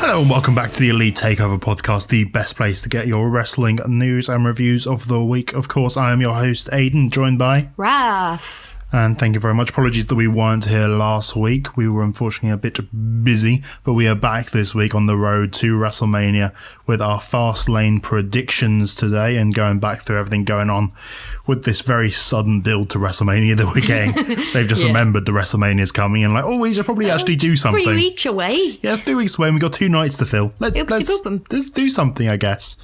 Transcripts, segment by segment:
Hello and welcome back to the Elite Takeover Podcast, the best place to get your wrestling news and reviews of the week. Of course, I am your host, Aidan, joined by... Raph. And thank you very much. Apologies that we weren't here last week. We were unfortunately a bit busy, but we are back this week on the road to WrestleMania with our Fastlane predictions today and going back through everything going on with this very sudden build to WrestleMania that we're getting. They've just remembered the WrestleMania's coming and like, oh, we should probably actually do something. 3 weeks away. Yeah, 3 weeks away and we've got 2 nights to fill. Let's do something, I guess.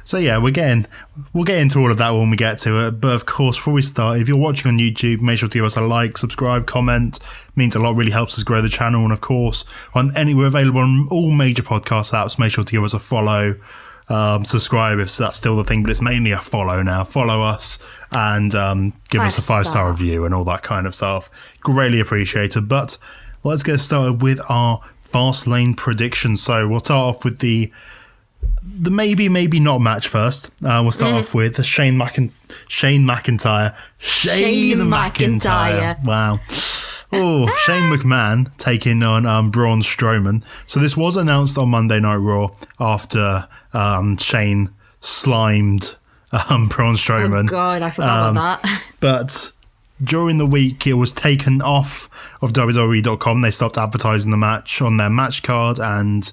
So yeah, we'll get into all of that when we get to it. But of course, before we start, if you're watching on YouTube, make sure to give us a like, subscribe, comment. It means a lot, really helps us grow the channel. And of course, we're available on all major podcast apps. Make sure to give us a follow, subscribe if that's still the thing, but it's mainly a follow now. Follow us and give us a 5-star review and all that kind of stuff. Greatly appreciated. But let's get started with our Fastlane predictions. So we'll start off with the maybe not match first. We'll start off with Shane McIntyre. Wow. Oh, Shane McMahon taking on Braun Strowman. So this was announced on Monday Night Raw after Shane slimed Braun Strowman. Oh God, I forgot about that. But during the week, it was taken off of WWE.com. They stopped advertising the match on their match card and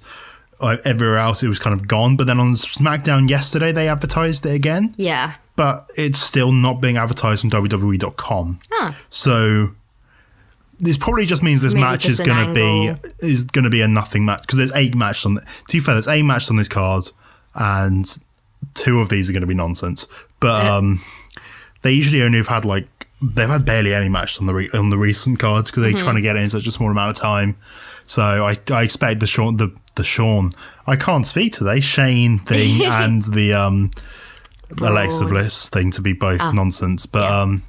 everywhere else it was kind of gone. But then on SmackDown yesterday, they advertised it again. Yeah. But it's still not being advertised on WWE.com. Huh. So this probably just means this match is going to be a nothing match because there's 8 matches on. To be fair, there's 8 matches on this card, and 2 of these are going to be nonsense. But they usually only have had they've had barely any matches on the recent cards because they're trying to get it in such a small amount of time. So I expect the Sean, I can't speak today, Shane thing and the Alexa Bliss thing to be both nonsense. But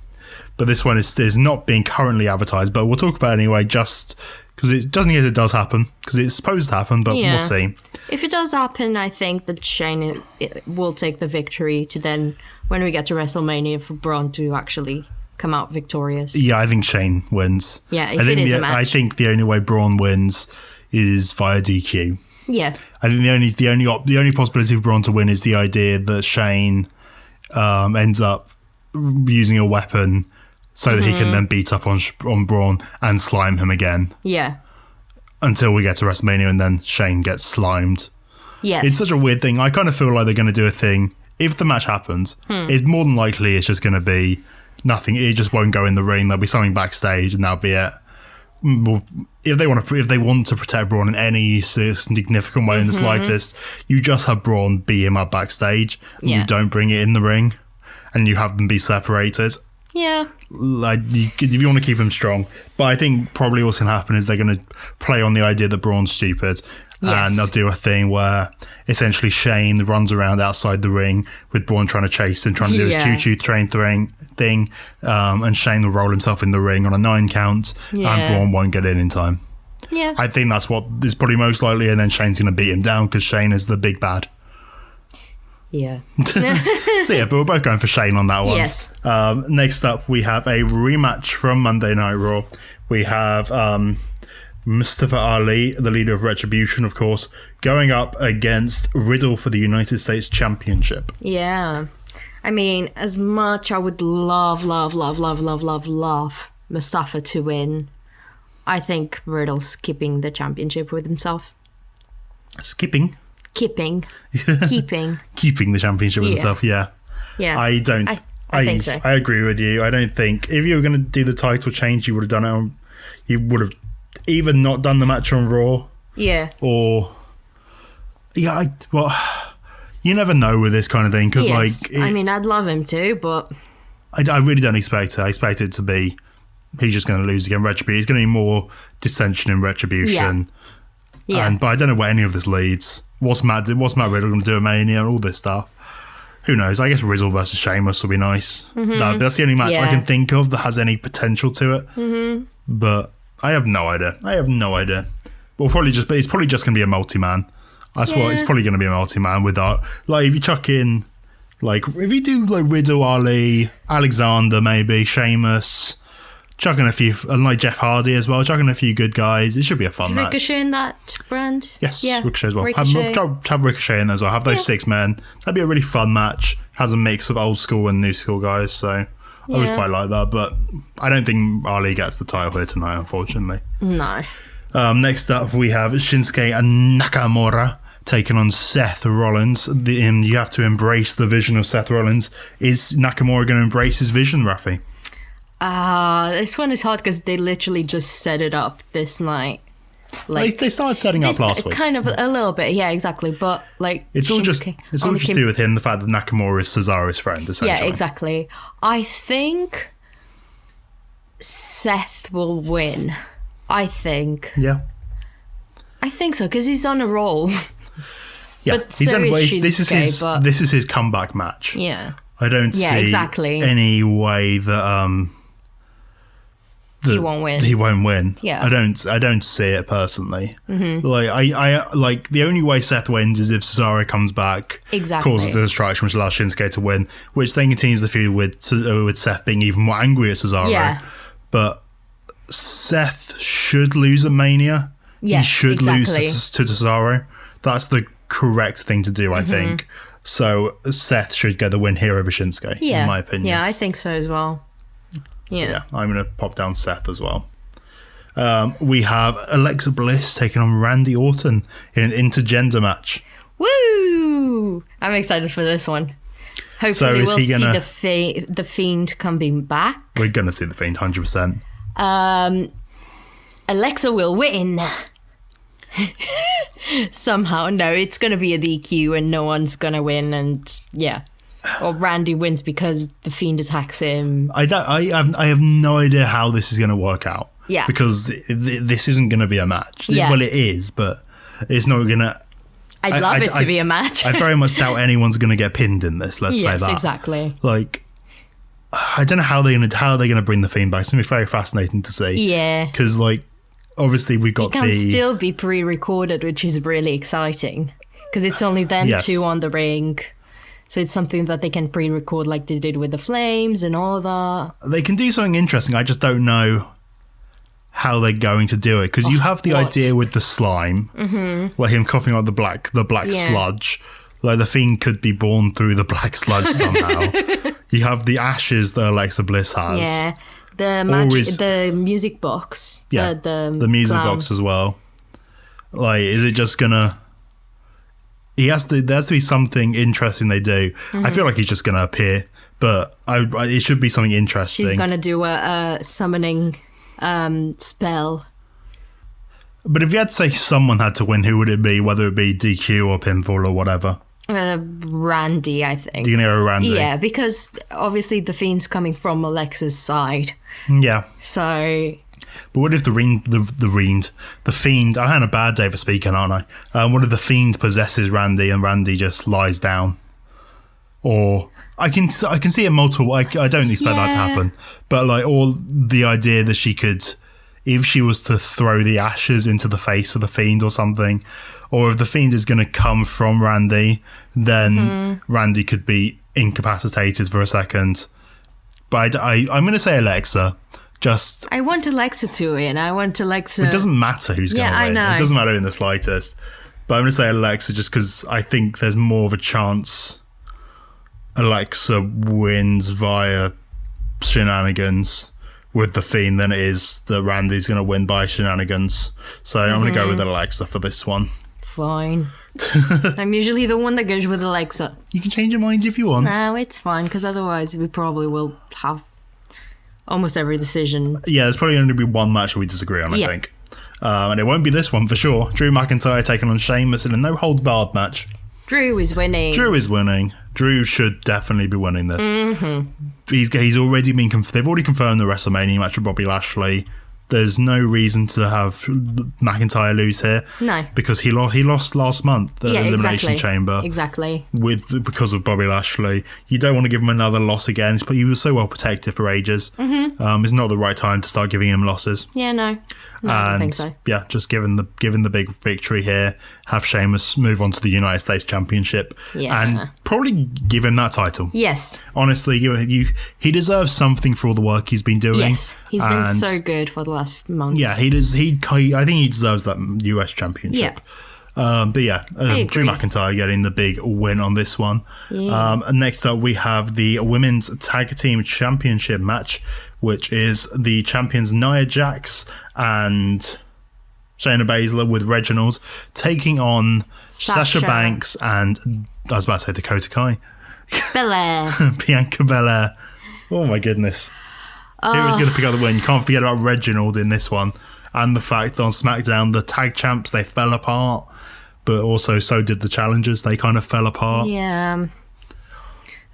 but this one is not being currently advertised, but we'll talk about it anyway, just because it doesn't mean it does happen, because it's supposed to happen, but we'll see. If it does happen, I think that Shane will take the victory to then, when we get to WrestleMania, for Braun to actually come out victorious. Yeah, I think Shane wins. Yeah, if it is a match. I think the only way Braun wins is via DQ. Yeah. I think the only possibility for Braun to win is the idea that Shane ends up using a weapon so that he can then beat up on Braun and slime him again. Yeah. Until we get to WrestleMania and then Shane gets slimed. Yes. It's such a weird thing. I kind of feel like they're going to do a thing. If the match happens, it's more than likely it's just going to be nothing. It just won't go in the ring. There'll be something backstage, and that'll be it. Well, if they want to protect Braun in any significant way in the slightest, you just have Braun beat him up backstage. And you don't bring it in the ring, and you have them be separated. Yeah. If you want to keep him strong. But I think probably what's going to happen is they're going to play on the idea that Braun's stupid. Yes. And they'll do a thing where essentially Shane runs around outside the ring with Braun trying to chase and trying to do his choo-choo train thing. And Shane will roll himself in the ring on a 9 count and Braun won't get in time. Yeah. I think that's what is probably most likely, and then Shane's going to beat him down because Shane is the big bad. Yeah. So yeah, but we're both going for Shane on that one. Yes. Next up, we have a rematch from Monday Night Raw. We have Mustafa Ali, the leader of Retribution, of course, going up against Riddle for the United States Championship. Yeah. I mean, as much I would love Mustafa to win, I think Riddle's keeping the championship with himself. Keeping the championship with himself. Yeah. I think so. I agree with you. I don't think if you were going to do the title change, you would have done it you would have either not done the match on Raw. Yeah. Or you never know with this kind of thing because I'd love him to, but I really don't expect it. I expect it to be he's just going to lose again. Retribution. It's going to be more dissension in Retribution. Yeah. But I don't know where any of this leads. What's Matt Riddle going to do at Mania and all this stuff? Who knows? I guess Riddle versus Sheamus will be nice. That's the only match I can think of that has any potential to it. But I have no idea. Well, it's probably just going to be a multi-man. That's what it's probably going to be, a multi-man with that. Like if you chuck in, if you do Riddle, Ali, Alexander, maybe Sheamus, chucking a few, like Jeff Hardy as well, chucking a few good guys. It should be a fun match. Ricochet in that brand? Yes, yeah. Ricochet as well. Ricochet. Have Ricochet in as well. Have those 6 men. That'd be a really fun match. Has a mix of old school and new school guys, so I always quite like that. But I don't think Ali gets the title here tonight, unfortunately. No. Next up, we have Shinsuke and Nakamura taking on Seth Rollins. You have to embrace the vision of Seth Rollins. Is Nakamura going to embrace his vision, Rafi? This one is hard because they literally just set it up this night. Like they started setting up last week. Kind of a little bit, yeah, exactly. But like it's all just to do with him, the fact that Nakamura is Cesaro's friend, essentially. Yeah, exactly. I think Seth will win. I think. Yeah. I think so because he's on a roll. Yeah, but this is his comeback match. Yeah. I don't see any way that he won't win. He won't win. Yeah. I don't see it personally. Mm-hmm. Like I like the only way Seth wins is if Cesaro comes back, causes the distraction, which allows Shinsuke to win, which then continues the feud with Seth being even more angry at Cesaro. Yeah. But Seth should lose at Mania. Yeah, he should lose to Cesaro. That's the correct thing to do, I think. So Seth should get the win here over Shinsuke, in my opinion. Yeah, I think so as well. Yeah, I'm going to pop down Seth as well. We have Alexa Bliss taking on Randy Orton in an intergender match. Woo! I'm excited for this one. Hopefully we'll see the Fiend coming back. We're going to see the Fiend, 100%. Alexa will win. Somehow. No, it's going to be a DQ and no one's going to win. And yeah. Or Randy wins because the Fiend attacks him. I have no idea how this is going to work out. Yeah. Because this isn't going to be a match. Yeah. Well, it is, but it's not going to... I'd love it to be a match. I very much doubt anyone's going to get pinned in this, let's say that. Yes, exactly. Like, I don't know how they're going to bring the Fiend back. It's going to be very fascinating to see. Yeah. Because, like, obviously we got it can still be pre-recorded, which is really exciting because it's only them two on the ring, so it's something that they can pre-record like they did with the Flames and all that. They can do something interesting. I just don't know how they're going to do it because you have the idea with the slime, like him coughing out the black sludge. Like the Fiend could be born through the black sludge somehow. You have the ashes that Alexa Bliss has. Yeah. The music box. Yeah, the music box as well. Like, is it just gonna... there has to be something interesting they do. I feel like he's just gonna appear, but it should be something interesting. She's gonna do a summoning spell. But if you had to say someone had to win, who would it be? Whether it be DQ or pinfall or whatever? Randy, I think. You're gonna go Randy? Yeah, because obviously the Fiend's coming from Alexa's side. Yeah. So... But what if the Fiend... I had a bad day for speaking, aren't I? What if the Fiend possesses Randy and Randy just lies down? Or... I can see it multiple... I don't expect that to happen. But, like, or the idea that she could... If she was to throw the ashes into the face of the Fiend or something, or if the Fiend is going to come from Randy, then Randy could be incapacitated for a second. But I'm going to say Alexa. I want Alexa to win. It doesn't matter who's going to win. I know. It doesn't matter in the slightest. But I'm going to say Alexa just because I think there's more of a chance Alexa wins via shenanigans with the Fiend than it is that Randy's going to win by shenanigans. So I'm going to go with Alexa for this one. Fine. I'm usually the one that goes with Alexa. You can change your mind if you want. No, it's fine, because otherwise we probably will have almost every decision. Yeah, there's probably going to be one match we disagree on, I think. And it won't be this one for sure. Drew McIntyre taking on Sheamus in a no-holds-barred match. Drew is winning. Drew should definitely be winning this. He's already been... They've already confirmed the WrestleMania match with Bobby Lashley. There's no reason to have McIntyre lose here. No. Because he lost last month at Elimination Chamber. Exactly. Because of Bobby Lashley. You don't want to give him another loss again. But he was so well protected for ages. It's not the right time to start giving him losses. Yeah, no. I don't think so. Yeah, just given the big victory here, have Sheamus move on to the United States Championship. Yeah. And probably give him that title. Yes. Honestly, he deserves something for all the work he's been doing. Yes, he's been so good for the last months. Yeah, he does. I think he deserves that US championship. Yeah. But yeah, Drew McIntyre getting the big win on this one. Yeah. And next up, we have the Women's Tag Team Championship match, which is the champions Nia Jax and Shayna Baszler with Reginald taking on Sasha Banks and, I was about to say, Dakota Kai. Bellaire. Bianca Belaire. Oh my goodness. Who was going to pick up the win? You can't forget about Reginald in this one. And the fact that on SmackDown, the tag champs, they fell apart. But also, so did the challengers. They kind of fell apart. Yeah.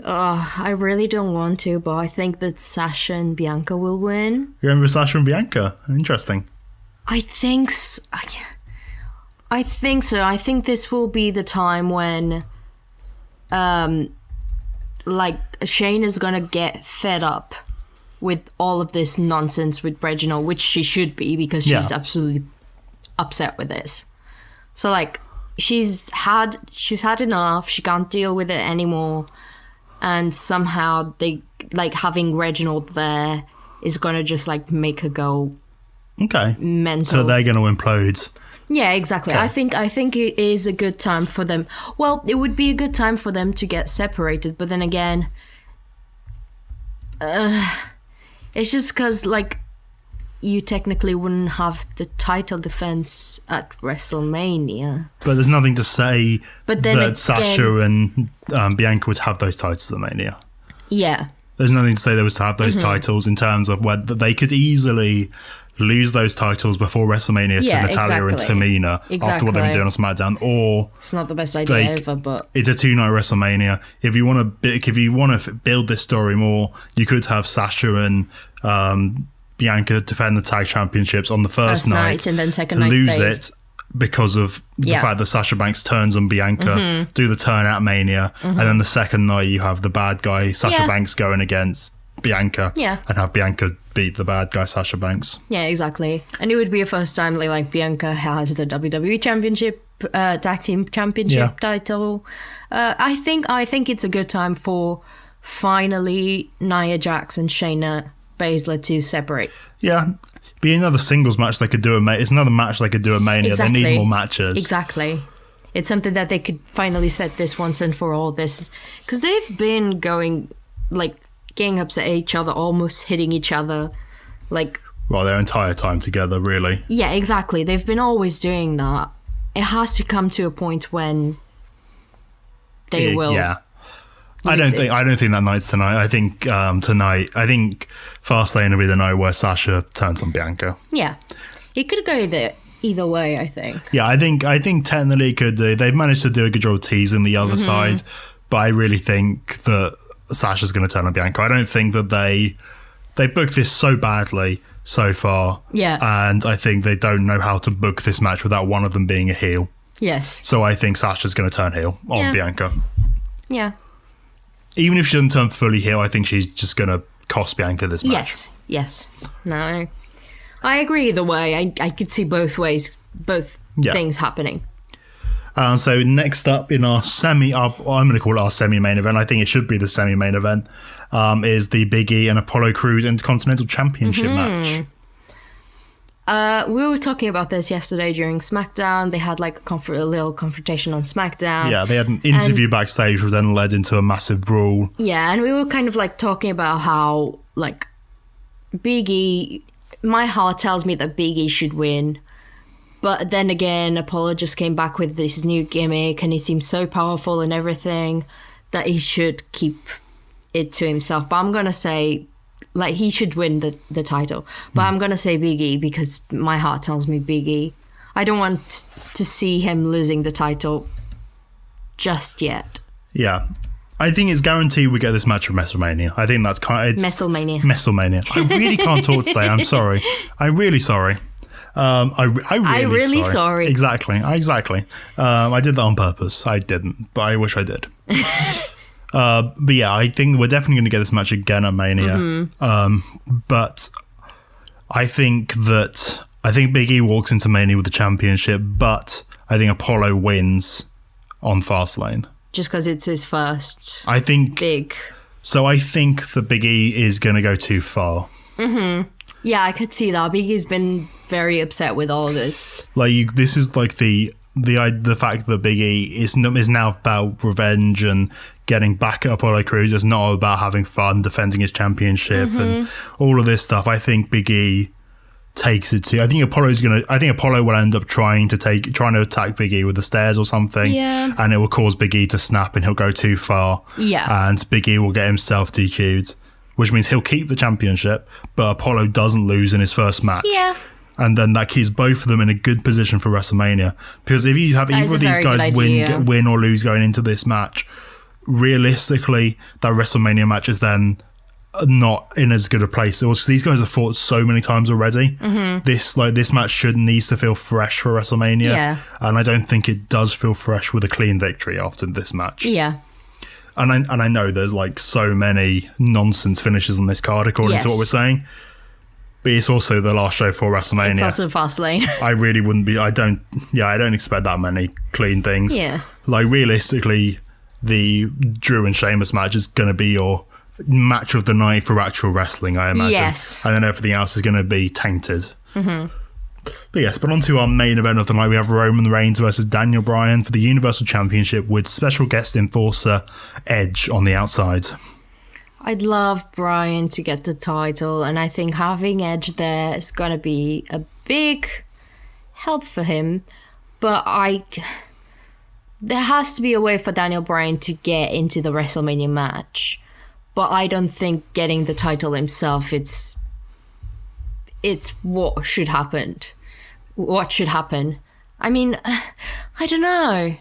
I really don't want to, but I think that Sasha and Bianca will win. You remember Sasha and Bianca? Interesting. I think so. I think this will be the time when, Shayna's gonna get fed up with all of this nonsense with Reginald, which she should be because she's absolutely upset with this. So, she's had enough. She can't deal with it anymore. And somehow they, having Reginald there is gonna just, make her go mental. So they're gonna implode. Yeah, exactly. Okay. I think it is a good time for them. Well, it would be a good time for them to get separated, but then again, it's just because, you technically wouldn't have the title defense at WrestleMania. But there's nothing to say that Sasha and Bianca would have those titles at Mania. Yeah. There's nothing to say they was to have those titles in terms of whether they could easily lose those titles before WrestleMania to Natalya and Tamina after what they've been doing on SmackDown, or it's not the best idea ever, but it's a 2-night WrestleMania. If you want to build this story more, you could have Sasha and Bianca defend the tag championships on the first night and then second night lose it because of the fact that Sasha Banks turns on Bianca, do the turn at Mania, and then the second night you have the bad guy Sasha Banks going against Bianca, and have Bianca beat the bad guy Sasha Banks. Yeah, exactly. And it would be a first time Bianca has the WWE Championship, Tag Team Championship title. I think it's a good time for finally Nia Jax and Shayna Baszler to separate. Yeah, be another singles match they could do. It's another match they could do at Mania. Exactly. They need more matches. Exactly. It's something that they could finally set this once and for all. This because they've been going getting upset at each other, almost hitting each other, their entire time together, really. Yeah, exactly. They've been always doing that. It has to come to a point when they will. Yeah. I don't think that night's tonight. I think tonight, Fastlane will be the night where Sasha turns on Bianca. Yeah, it could go either way. I think. Yeah, I think technically it could do. They've managed to do a good job of teasing the other side, but I really think that Sasha's going to turn on Bianca. I don't think that they booked this so badly so far. Yeah, and I think they don't know how to book this match without one of them being a heel. Yes. So I think Sasha's going to turn heel on Bianca. Yeah. Even if she doesn't turn fully heel, I think she's just going to cost Bianca this match. Yes. No, I agree either way. I could see both ways, both things happening. So next up in I'm going to call it our semi-main event. I think it should be the semi-main event, is the Biggie and Apollo Crews Intercontinental Championship match. We were talking about this yesterday during SmackDown. They had a little confrontation on SmackDown. Yeah, they had an interview backstage which then led into a massive brawl. Yeah, and we were kind of talking about how Biggie, my heart tells me that Biggie should win. But then again, Apollo just came back with this new gimmick and he seems so powerful and everything that he should keep it to himself. But I'm going to say he should win the title. But I'm going to say Biggie because my heart tells me Biggie. I don't want to see him losing the title just yet. Yeah. I think it's guaranteed we get this match at WrestleMania. I think that's WrestleMania. I really can't talk today. I'm sorry. I'm really sorry. I'm really sorry. Exactly. I did that on purpose. I didn't, but I wish I did. But yeah, I think we're definitely going to get this match again at Mania. But I think Big E walks into Mania with the championship, but I think Apollo wins on Fastlane. just because it's his first big. So I think the Big E is going to go too far. Mm-hmm. Yeah, I could see that. Biggie's been very upset with all this. Like, this is like the fact that Big E is now about revenge and getting back at Apollo Crews. It's not about having fun, defending his championship and all of this stuff. I think Big E takes it to. I think Apollo will end up trying to attack Big E with the stairs or something. Yeah. And it will cause Big E to snap and he'll go too far. Yeah. And Big E will get himself DQ'd, which means he'll keep the championship, but Apollo doesn't lose in his first match. Yeah. And then that keeps both of them in a good position for WrestleMania. Because if you have either of these guys win or lose going into this match, realistically, that WrestleMania match is then not in as good a place. These guys have fought so many times already. This match needs to feel fresh for WrestleMania. Yeah. And I don't think it does feel fresh with a clean victory after this match. Yeah. And I know there's like so many nonsense finishes on this card according to what we're saying. But it's also the last show for WrestleMania. It's also Fastlane. I really wouldn't be. I don't expect that many clean things. Yeah. Like, realistically, the Drew and Sheamus match is going to be your match of the night for actual wrestling, I imagine. Yes. And then everything else is going to be tainted. But on to our main event of the night. We have Roman Reigns versus Daniel Bryan for the Universal Championship with special guest enforcer Edge on the outside. I'd love Bryan to get the title, and I think having Edge there is going to be a big help for him. But there has to be a way for Daniel Bryan to get into the WrestleMania match. But I don't think getting the title himself, it's what should happen. What should happen? I mean, I don't know.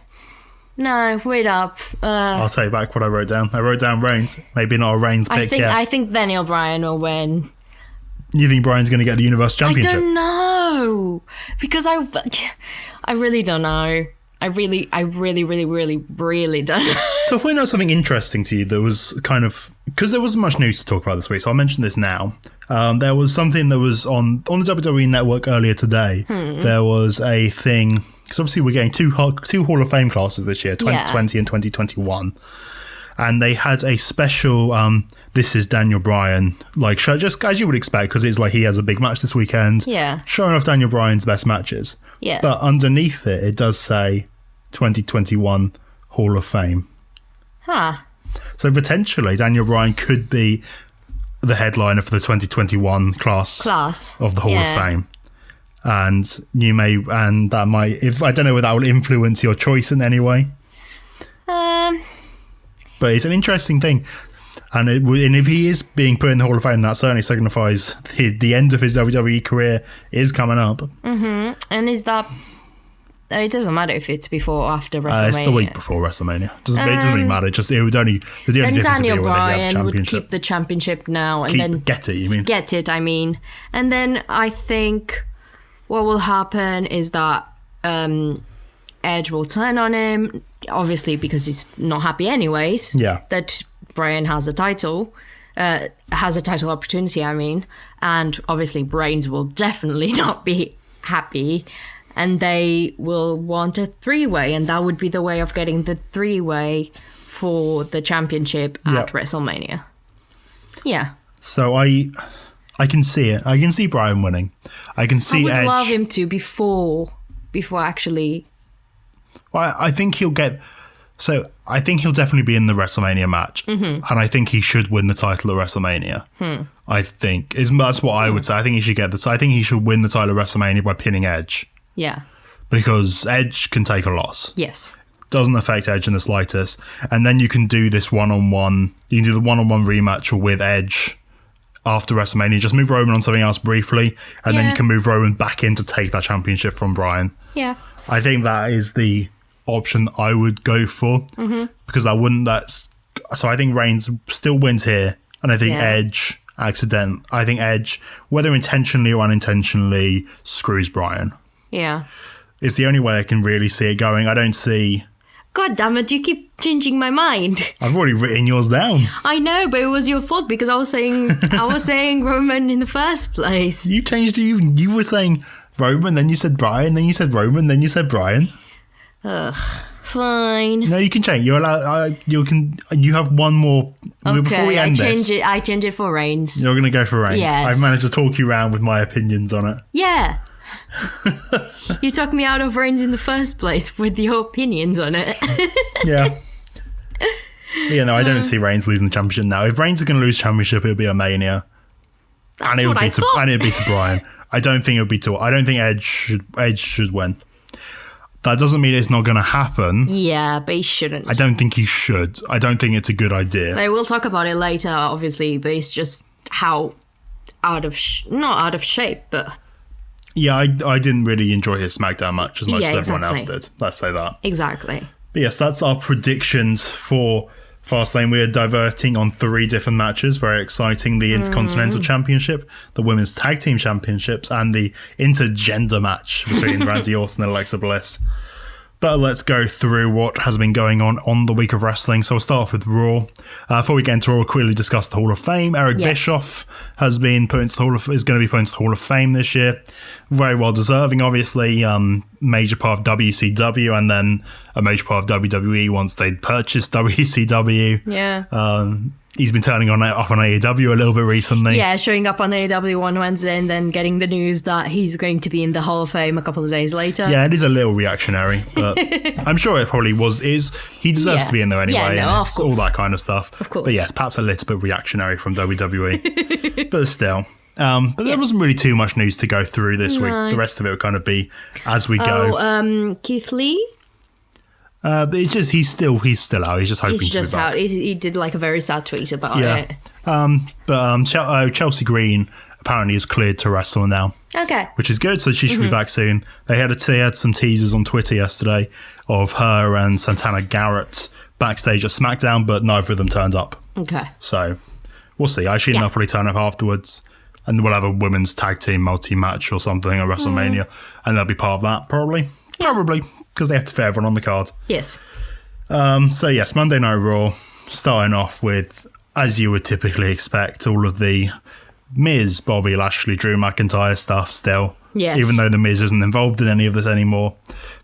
No, wait up. I'll take back what I wrote down. I wrote down Reigns. Maybe not a Reigns pick yet. I think Daniel Bryan will win. You think Bryan's going to get the Universal Championship? I don't know. Because I really don't know. I really don't know. So if we know something interesting to you that was kind of... Because there wasn't much news to talk about this week, so I'll mention this now. There was something that was on the WWE Network earlier today. There was a thing... Because obviously we're getting two Hall of Fame classes this year, 2020 and 2021. And they had a special, this is Daniel Bryan, like show, just as you would expect, because it's like he has a big match this weekend. Yeah. Showing off Daniel Bryan's best matches. Yeah. But underneath it does say 2021 Hall of Fame. Huh. So potentially Daniel Bryan could be the headliner for the 2021 class of the Hall of Fame. And that might, I don't know whether that will influence your choice in any way. But it's an interesting thing. And if he is being put in the Hall of Fame, that certainly signifies the end of his WWE career is coming up. And is that... It doesn't matter if it's before or after WrestleMania. It's the week before WrestleMania. It doesn't really matter. It would only... Then Daniel Bryan would keep the championship now. And then get it, you mean? Get it, I mean. And then I think what will happen is that Edge will turn on him, obviously because he's not happy anyways. Yeah. That Bryan has a title. Has a title opportunity, I mean. And obviously Reigns will definitely not be happy. And they will want a three-way, and that would be the way of getting the three-way for the championship at WrestleMania. Yeah. So I can see it. I can see Bryan winning. I can see Edge. I would love him to before actually. Well, I think he'll get... So I think he'll definitely be in the WrestleMania match. And I think he should win the title at WrestleMania. I think. That's what I would say. I think he should get I think he should win the title at WrestleMania by pinning Edge. Yeah. Because Edge can take a loss. Yes. Doesn't affect Edge in the slightest. And then you can do this one-on-one. You can do the one-on-one rematch with Edge after WrestleMania. Just move Roman on something else briefly. And then you can move Roman back in to take that championship from Bryan. Yeah. I think that is the option I would go for. Because so I think Reigns still wins here. And I think Edge, whether intentionally or unintentionally, screws Bryan. Yeah. It's the only way I can really see it going. I don't see... God damn it, you keep changing my mind. I've already written yours down. I know, but it was your fault because I was saying Roman in the first place. You changed it. You were saying Roman, then you said Bryan, then you said Roman, then you said Bryan. Ugh, Fine. No, you can change. You're allowed. You have one more. Okay, before we end this, I change it for Reigns. You're going to go for Reigns. Yes. I've managed to talk you around with my opinions on it. Yeah. You talked me out of Reigns in the first place with your opinions on it. Yeah. But yeah, no, I don't see Reigns losing the championship now. If Reigns is going to lose championship, it'll be a Mania. That's what I thought. And it'd be to Bryan. I don't think Edge should win. That doesn't mean it's not going to happen. Yeah, but he shouldn't. I don't think he should. I don't think it's a good idea. Like, we'll talk about it later, obviously, but it's just how not out of shape, but... Yeah, I didn't really enjoy his SmackDown match as much as everyone else exactly. did. Let's say that. Exactly. But yes, that's our predictions for Fastlane. We are diverting on 3 different matches. Very exciting. The Intercontinental Championship, the Women's Tag Team Championships, and the Intergender match between Randy Orton and Alexa Bliss. But let's go through what has been going on the week of wrestling. So we'll start off with Raw. Before we get into Raw, we'll quickly discuss the Hall of Fame. Eric Bischoff is going to be put into the Hall of Fame this year. Very well deserving, obviously. Major part of WCW and then a major part of WWE once they purchased WCW. Yeah. He's been turning up on AEW a little bit recently. Yeah, showing up on AEW one Wednesday and then getting the news that he's going to be in the Hall of Fame a couple of days later. Yeah, it is a little reactionary, but I'm sure it probably is. He deserves to be in there anyway, and it's all that kind of stuff. Of course. But yes, perhaps a little bit reactionary from WWE. But still. But there wasn't really too much news to go through this week. The rest of it will kind of be as we go. Keith Lee? But it's just he's still out. He's just hoping to be back. He did like a very sad tweet about it. Chelsea Green apparently is cleared to wrestle now. Okay. Which is good, so she should be back soon. They had some teasers on Twitter yesterday of her and Santana Garrett backstage at SmackDown, but neither of them turned up. Okay. So we'll see. I assume they'll probably turn up afterwards. And we'll have a women's tag team multi-match or something at WrestleMania. And they'll be part of that, probably. Probably, because they have to fit everyone on the card. Yes. So yes, Monday Night Raw, starting off with, as you would typically expect, all of the Miz, Bobby Lashley, Drew McIntyre stuff still. Yes. Even though the Miz isn't involved in any of this anymore.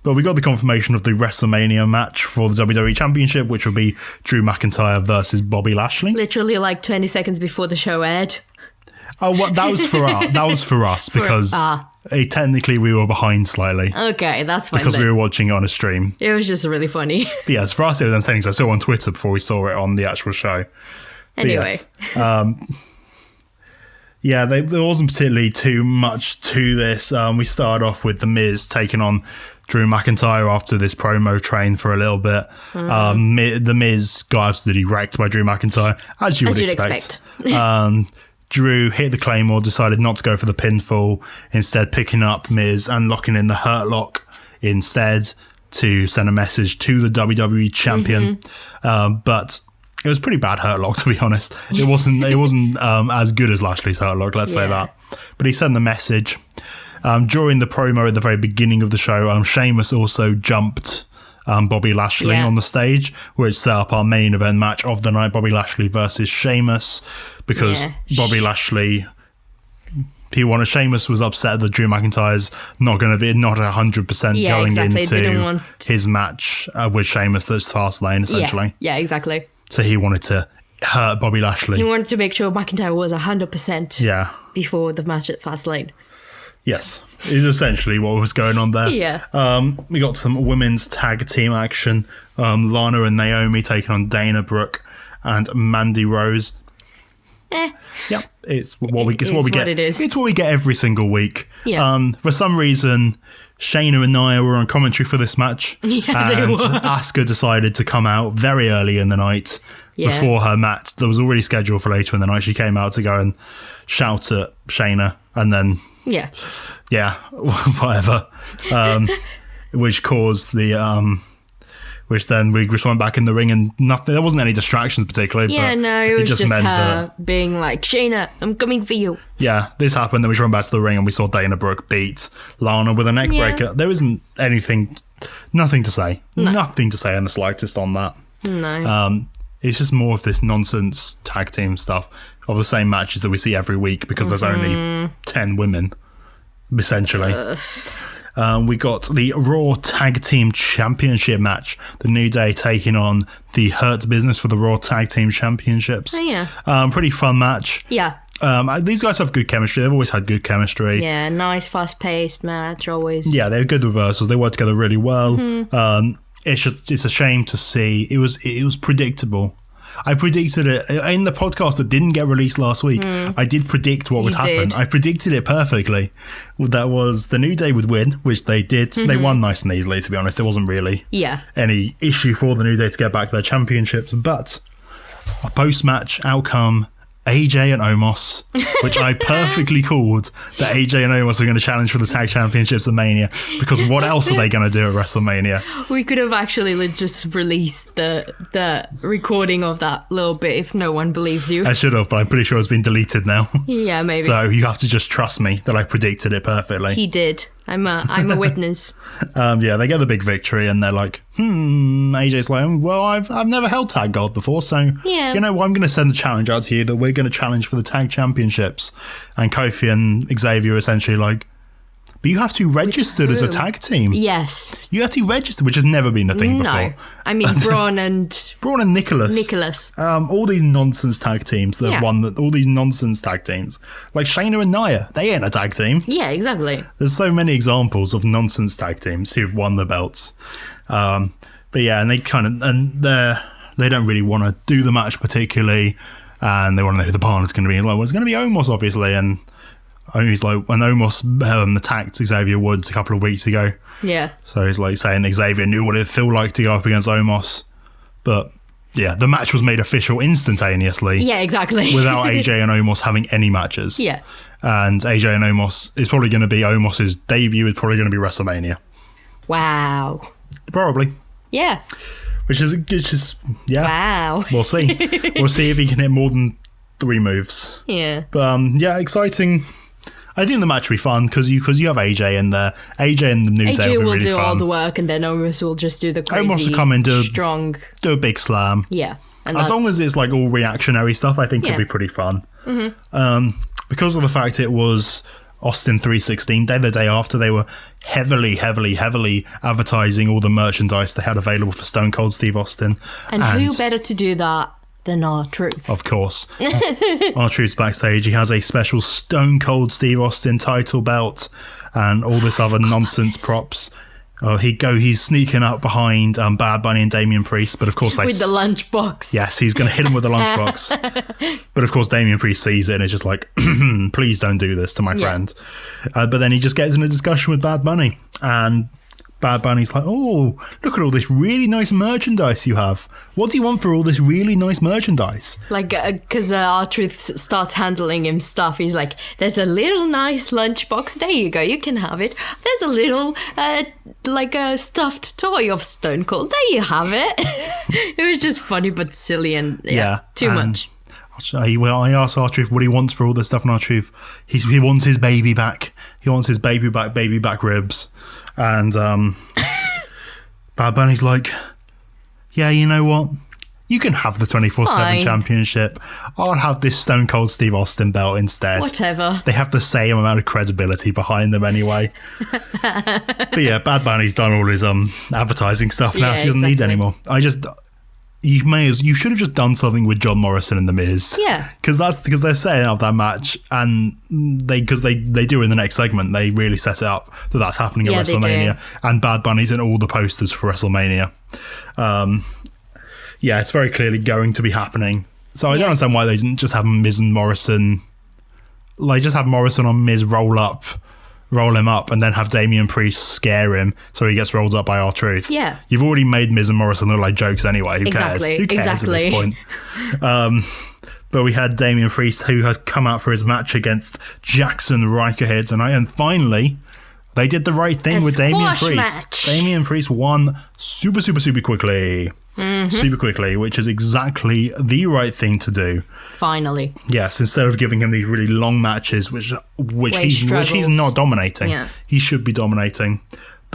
But we got the confirmation of the WrestleMania match for the WWE Championship, which will be Drew McIntyre versus Bobby Lashley. Literally like 20 seconds before the show aired. Oh, that was for us. That was for us because technically we were behind slightly. Okay, that's fine. Because we were watching it on a stream. It was just really funny. But yes, for us it was entertaining. So I saw it on Twitter before we saw it on the actual show. Anyway. There wasn't particularly too much to this. We started off with The Miz taking on Drew McIntyre after this promo train for a little bit. The Miz got absolutely wrecked by Drew McIntyre, as you would expect. Drew hit the Claymore, decided not to go for the pinfall, instead picking up Miz and locking in the Hurt Lock instead to send a message to the WWE champion. But it was pretty bad Hurt Lock, to be honest. It wasn't as good as Lashley's Hurt Lock, let's say that. But he sent the message. During the promo at the very beginning of the show, Sheamus also jumped Bobby Lashley on the stage, which set up our main event match of the night, Bobby Lashley versus Sheamus, because Bobby Lashley, Sheamus was upset that Drew McIntyre's not 100% going into his match with Sheamus that's Fastlane, essentially. Yeah, exactly. So he wanted to hurt Bobby Lashley. He wanted to make sure McIntyre was 100% before the match at Fastlane. Yes, is essentially what was going on there. Yeah. We got some women's tag team action. Lana and Naomi taking on Dana Brooke and Mandy Rose. Yep, it's what we get. It's what we get every single week. Yeah. For some reason, Shayna and Nia were on commentary for this match. Yeah, and they were. Asuka decided to come out very early in the night before her match that was already scheduled for later in the night. She came out to go and shout at Shayna and then whatever, which caused the which then we just went back in the ring and nothing. There wasn't any distractions particularly. Yeah, but no, it was just her being like, Shayna, I'm coming for you. Yeah, this happened. Then we ran back to the ring and we saw Dana Brooke beat Lana with a neck breaker. There isn't nothing to say. No. Nothing to say in the slightest on that. No. It's just more of this nonsense tag team stuff of the same matches that we see every week because there's only 10 women, essentially. We got the Raw Tag Team Championship match. The New Day taking on the Hurt Business for the Raw Tag Team Championships. Oh, yeah. Pretty fun match. Yeah. These guys have good chemistry. They've always had good chemistry. Yeah, nice, fast-paced match, always. Yeah, they have good reversals. They work together really well. It's a shame to see. It was predictable. I predicted it in the podcast that didn't get released last week. I did predict what would happen. I predicted it perfectly. That was the New Day would win, which they did. They won nice and easily, to be honest. There wasn't really any issue for the New Day to get back their championships. But a post-match outcome, AJ and Omos, which I perfectly called that AJ and Omos are going to challenge for the tag championships at Mania, because what else are they going to do at WrestleMania? We could have actually just released the recording of that little bit if no one believes you. I should have, but I'm pretty sure it's been deleted now. Yeah, maybe. So you have to just trust me that I predicted it perfectly. He did. I'm a witness. Yeah, they get the big victory and they're like, AJ's like, well, I've never held tag gold before, so you know what, I'm going to send the challenge out to you that we're going to challenge for the tag championships. And Kofi and Xavier are essentially like, but you have to be registered as a tag team. Yes. You have to be registered, which has never been a thing before. No. I mean, Braun and Nicholas. All these nonsense tag teams that have won, all these nonsense tag teams. Like Shayna and Nia, they ain't a tag team. Yeah, exactly. There's so many examples of nonsense tag teams who've won the belts. But yeah, and they they don't really want to do the match particularly, and they want to know who the partner's going to be. Like, well, it's going to be Omos, obviously, and he's like, when Omos attacked Xavier Woods a couple of weeks ago. Yeah. So he's like saying Xavier knew what it'd feel like to go up against Omos. But yeah, the match was made official instantaneously. Yeah, exactly. Without AJ and Omos having any matches. Yeah. And AJ and Omos is probably going to be Omos's debut, is probably going to be WrestleMania. Wow. Probably. Yeah. Which is yeah. Wow. We'll see. We'll see if he can hit more than 3 moves. Yeah. But yeah, exciting. I think the match will be fun because you have AJ in there. AJ and the New Day will be really fun. AJ will do all the work, and then Omos will just do the crazy, Omos will come in, do a big slam. Yeah. And as long as it's like all reactionary stuff, I think it'll be pretty fun. Mm-hmm. Because of the fact it was Austin 316 Day, the day after, they were heavily advertising all the merchandise they had available for Stone Cold Steve Austin. And who better to do that than R-Truth? Of course. R-Truth's backstage. He has a special Stone Cold Steve Austin title belt and all this other nonsense props. He's sneaking up behind Bad Bunny and Damian Priest, but of course with the lunchbox. Yes, he's going to hit him with the lunchbox. But of course Damian Priest sees it and is just like, please don't do this to my friend. But then he just gets in a discussion with Bad Bunny, and Bad Bunny's like, oh, look at all this really nice merchandise you have. What do you want for all this really nice merchandise? Like, because R-Truth starts handling him stuff. He's like, there's a little nice lunchbox. There you go. You can have it. There's a little, like a stuffed toy of Stone Cold. There you have it. It was just funny but silly and too much. I asked R-Truth what he wants for all this stuff, and R-Truth, he wants his baby back. He wants his baby back ribs. And Bad Bunny's like, yeah, you know what? You can have the 24/7 championship. I'll have this Stone Cold Steve Austin belt instead. Whatever. They have the same amount of credibility behind them anyway. But yeah, Bad Bunny's done all his advertising stuff now, so he doesn't need anymore. You should have just done something with John Morrison and The Miz. Yeah. Because they're setting up that match, and they do in the next segment, they really set it up that that's happening at WrestleMania. And Bad Bunny's in all the posters for WrestleMania. Yeah, it's very clearly going to be happening. So I don't understand why they didn't just have Miz and Morrison, like just have Morrison on Miz roll him up, and then have Damian Priest scare him so he gets rolled up by R-Truth. Yeah. You've already made Miz and Morrison look like jokes anyway. Who cares? Who cares at this point? But we had Damian Priest, who has come out for his match against Jackson Ryker here tonight, and finally they did the right thing with Damian Priest. Match. Damian Priest won super quickly. Super quickly, which is exactly the right thing to do. Finally. Yes, instead of giving him these really long matches, which he's not dominating. Yeah. He should be dominating.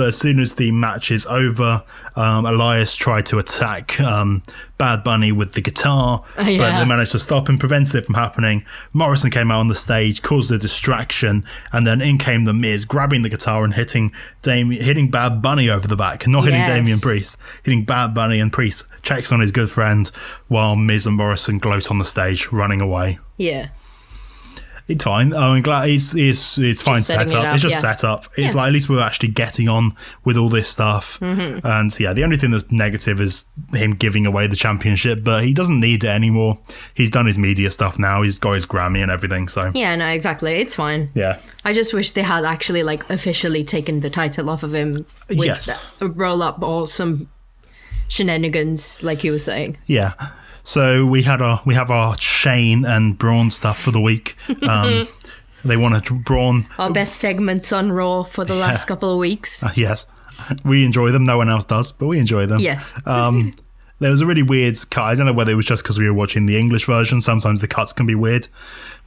But as soon as the match is over, Elias tried to attack Bad Bunny with the guitar, but they managed to stop and prevented it from happening. Morrison came out on the stage, caused a distraction, and then in came The Miz, grabbing the guitar and hitting Bad Bunny over the back. Not hitting Damian Priest, hitting Bad Bunny, and Priest checks on his good friend while Miz and Morrison gloat on the stage, running away. Yeah. It's fine. I'm glad it's fine set up. It's just set up. It's like at least we're actually getting on with all this stuff. Mm-hmm. And the only thing that's negative is him giving away the championship, but he doesn't need it anymore. He's done his media stuff now. He's got his Grammy and everything. So yeah, no, exactly. It's fine. Yeah. I just wish they had actually officially taken the title off of him with a roll up or some shenanigans, like you were saying. Yeah. So we have our Shane and Braun stuff for the week. They wanted Braun. Our best segments on Raw for the last couple of weeks. Yes. We enjoy them. No one else does, but we enjoy them. Yes. There was a really weird cut. I don't know whether it was just because we were watching the English version. Sometimes the cuts can be weird.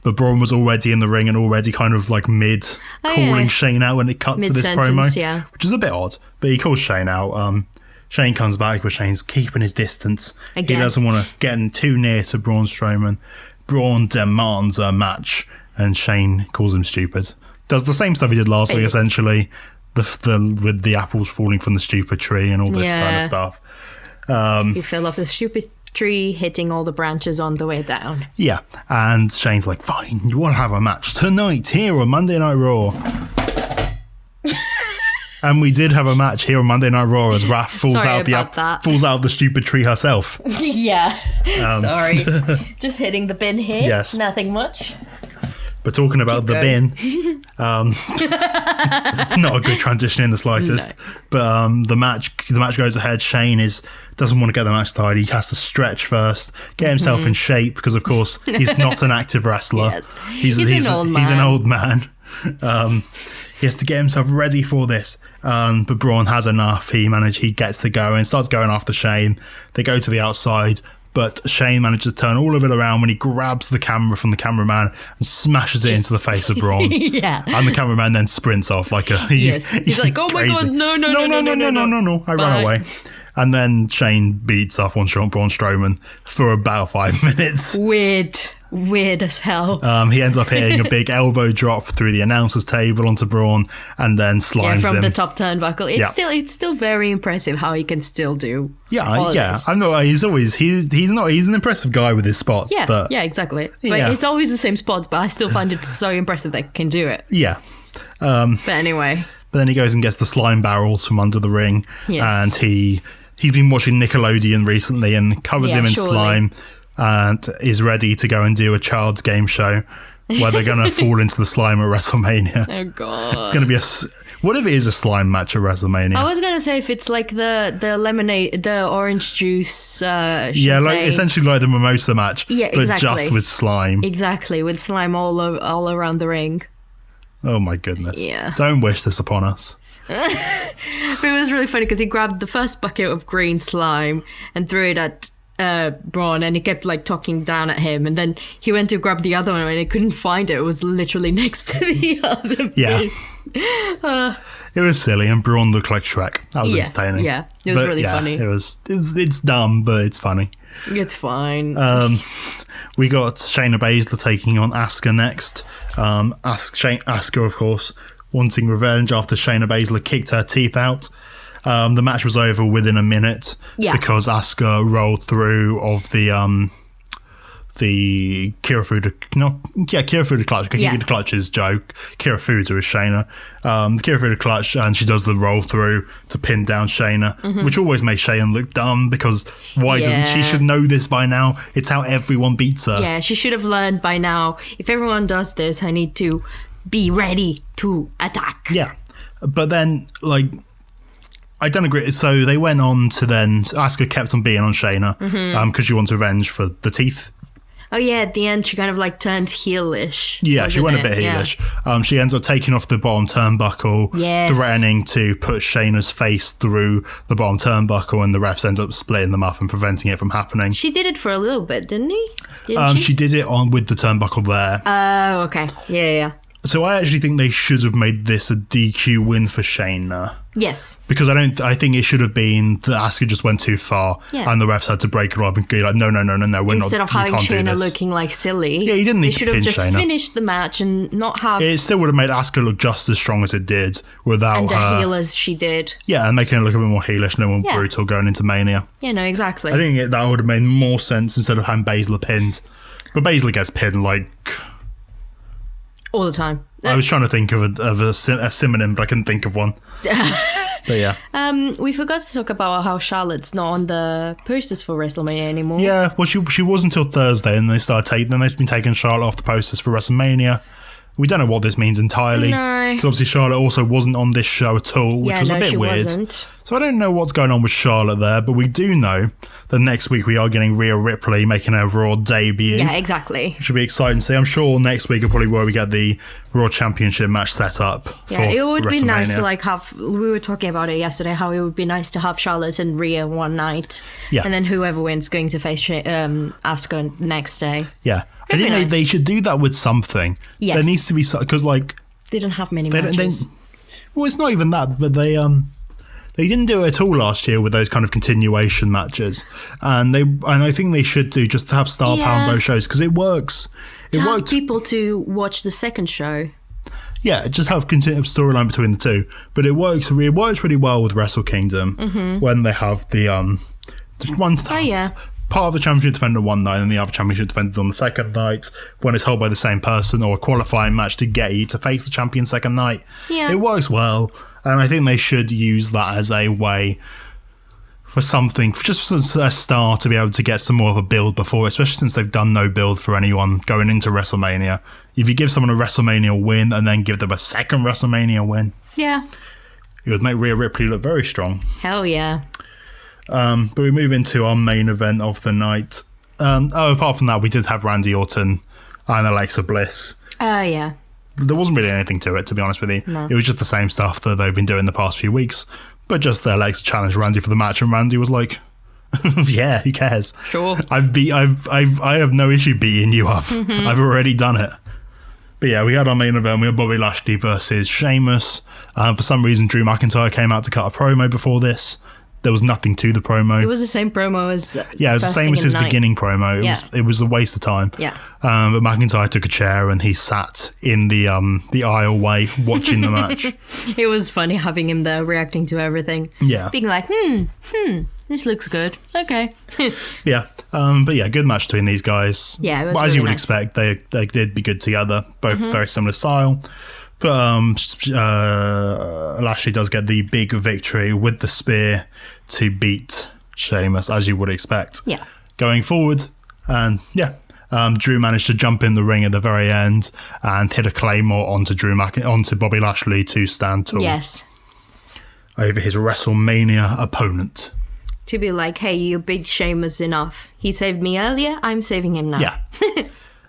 But Braun was already in the ring and already kind of mid calling Shane out when it cut to this promo. Which is a bit odd. But he calls Shane out. Shane comes back, but Shane's keeping his distance. Again. He doesn't want to get too near to Braun Strowman. Braun demands a match, and Shane calls him stupid. Does the same stuff he did last week, essentially, with the apples falling from the stupid tree and all this kind of stuff. He fell off the stupid tree, hitting all the branches on the way down. Yeah, and Shane's like, fine, you will have a match tonight here on Monday Night Raw. And we did have a match here on Monday Night Raw as Raph falls out of the stupid tree herself. Yeah. Sorry. Just hitting the bin here. Yes. Nothing much. But talking about the bin, it's not a good transition in the slightest. No. But the match goes ahead. Shane doesn't want to get the match started. He has to stretch first, get himself in shape, because of course he's not an active wrestler. Yes. He's an old man. He's an old man. He has to get himself ready for this. But Braun has enough. He gets to go and starts going after Shane. They go to the outside, but Shane manages to turn all of it around when he grabs the camera from the cameraman and smashes it into the face of Braun. Yeah. And the cameraman then sprints off like a... Yes. He's like, oh my God, no. I ran away. And then Shane beats up on Braun Strowman for about 5 minutes. Weird as hell. He ends up hitting a big elbow drop through the announcer's table onto Braun, and then slimes him from the top turnbuckle. It's still very impressive how he can still do. I'm not. He's an impressive guy with his spots. Yeah, but exactly. But it's always the same spots. But I still find it so impressive that he can do it. Yeah. But anyway. But then he goes and gets the slime barrels from under the ring, and he's been watching Nickelodeon recently and covers him in slime. And is ready to go and do a child's game show where they're going to fall into the slime at WrestleMania. Oh, God. It's going to be what if it is a slime match at WrestleMania? I was going to say if it's like the lemonade, the orange juice. Essentially like the mimosa match. Yeah, exactly. But just with slime. Exactly, with slime all around the ring. Oh, my goodness. Yeah. Don't wish this upon us. But it was really funny because he grabbed the first bucket of green slime and threw it at Braun, and he kept talking down at him, and then he went to grab the other one and he couldn't find it. It was literally next to the other bin. It was silly, and Braun looked like Shrek. That was entertaining. Yeah, it was really funny. It's dumb, but it's funny. It's fine. We got Shayna Baszler taking on Asuka next. Asuka, of course, wanting revenge after Shayna Baszler kicked her teeth out. The match was over within a minute because Asuka rolled through of the Kirifuda clutch. Kirifuda clutch is Joe. Kirifuda is Shayna. The Kirifuda clutch, and she does the roll through to pin down Shayna, which always makes Shayna look dumb because why doesn't she should know this by now? It's how everyone beats her. Yeah, she should have learned by now. If everyone does this, I need to be ready to attack. Yeah, but then I don't agree. So they went on to then... Asuka kept on being on Shayna because she wants revenge for the teeth. Oh, yeah. At the end, she kind of turned heelish. Yeah, she went a bit heelish. Yeah. She ends up taking off the bottom turnbuckle, threatening to put Shayna's face through the bottom turnbuckle, and the refs end up splitting them up and preventing it from happening. She did it for a little bit, didn't she? She did it with the turnbuckle there. Oh, okay. Yeah. So I actually think they should have made this a DQ win for Shayna. Yes. Because I think it should have been that Asuka just went too far and the refs had to break it up and be like, no, we're not. Instead of having Shayna looking like silly. Yeah, he didn't need to pin Shayna. They should have just finished the match and not have... It still would have made Asuka look just as strong as it did without and her... And heel as she did. Yeah, and making it look a bit more heelish and more brutal going into Mania. Yeah, no, exactly. I think that would have made more sense instead of having Basel pinned. But Basel gets pinned like... all the time. I was trying to think of a synonym, but I couldn't think of one. But yeah. We forgot to talk about how Charlotte's not on the posters for WrestleMania anymore. Yeah, well, she was until Thursday, and then they've been taking Charlotte off the posters for WrestleMania. We don't know what this means entirely. No. Because obviously Charlotte also wasn't on this show at all, which was a bit weird. Wasn't. So I don't know what's going on with Charlotte there, but we do know that next week we are getting Rhea Ripley making her Raw debut. Yeah, exactly. Should be exciting to see. I'm sure next week will probably where we get the Raw Championship match set up. Yeah, it would be nice to have. We were talking about it yesterday. How it would be nice to have Charlotte and Rhea one night, and then whoever wins going to face Asuka next day. Yeah, I think they should do that with something. Yes, there needs to be because they don't have many matches. Well, it's not even that, but they didn't do it at all last year with those kind of continuation matches, and I think they should do just to have star power on both shows because it works. It works. Have people to watch the second show. Yeah, just have continuous storyline between the two, but it works. It works really well with Wrestle Kingdom when they have the one. Part of the championship defended one night and the other championship defended on the second night when it's held by the same person or a qualifying match to get you to face the champion second night. Yeah. It works well, and I think they should use that as a way for something, just a start to be able to get some more of a build before, especially since they've done no build for anyone going into WrestleMania. If you give someone a WrestleMania win and then give them a second WrestleMania win, it would make Rhea Ripley look very strong. Hell yeah. But we move into our main event of the night. Apart from that, we did have Randy Orton and Alexa Bliss. Yeah. There wasn't really anything to it, to be honest with you. No. It was just the same stuff that they've been doing the past few weeks. But just Alexa challenged Randy for the match, and Randy was like, "Yeah, who cares? Sure. I have no issue beating you up. I've already done it." But yeah, we had our main event. We had Bobby Lashley versus Sheamus. For some reason, Drew McIntyre came out to cut a promo before this. There was nothing to the promo. It was the same promo as it was the same as his beginning promo. It was a waste of time. Yeah. But McIntyre took a chair and he sat in the aisleway watching the match. It was funny having him there reacting to everything. Yeah. Being like, this looks good. Okay. Yeah. But yeah, good match between these guys. Yeah, it was as really you would nice. Expect, they did be good together. Both very similar style. But Lashley does get the big victory with the spear to beat Sheamus, as you would expect. Yeah. Going forward, and Drew managed to jump in the ring at the very end and hit a claymore onto Bobby Lashley to stand tall. Yes. Over his WrestleMania opponent. To be like, hey, you beat Sheamus enough. He saved me earlier, I'm saving him now. Yeah.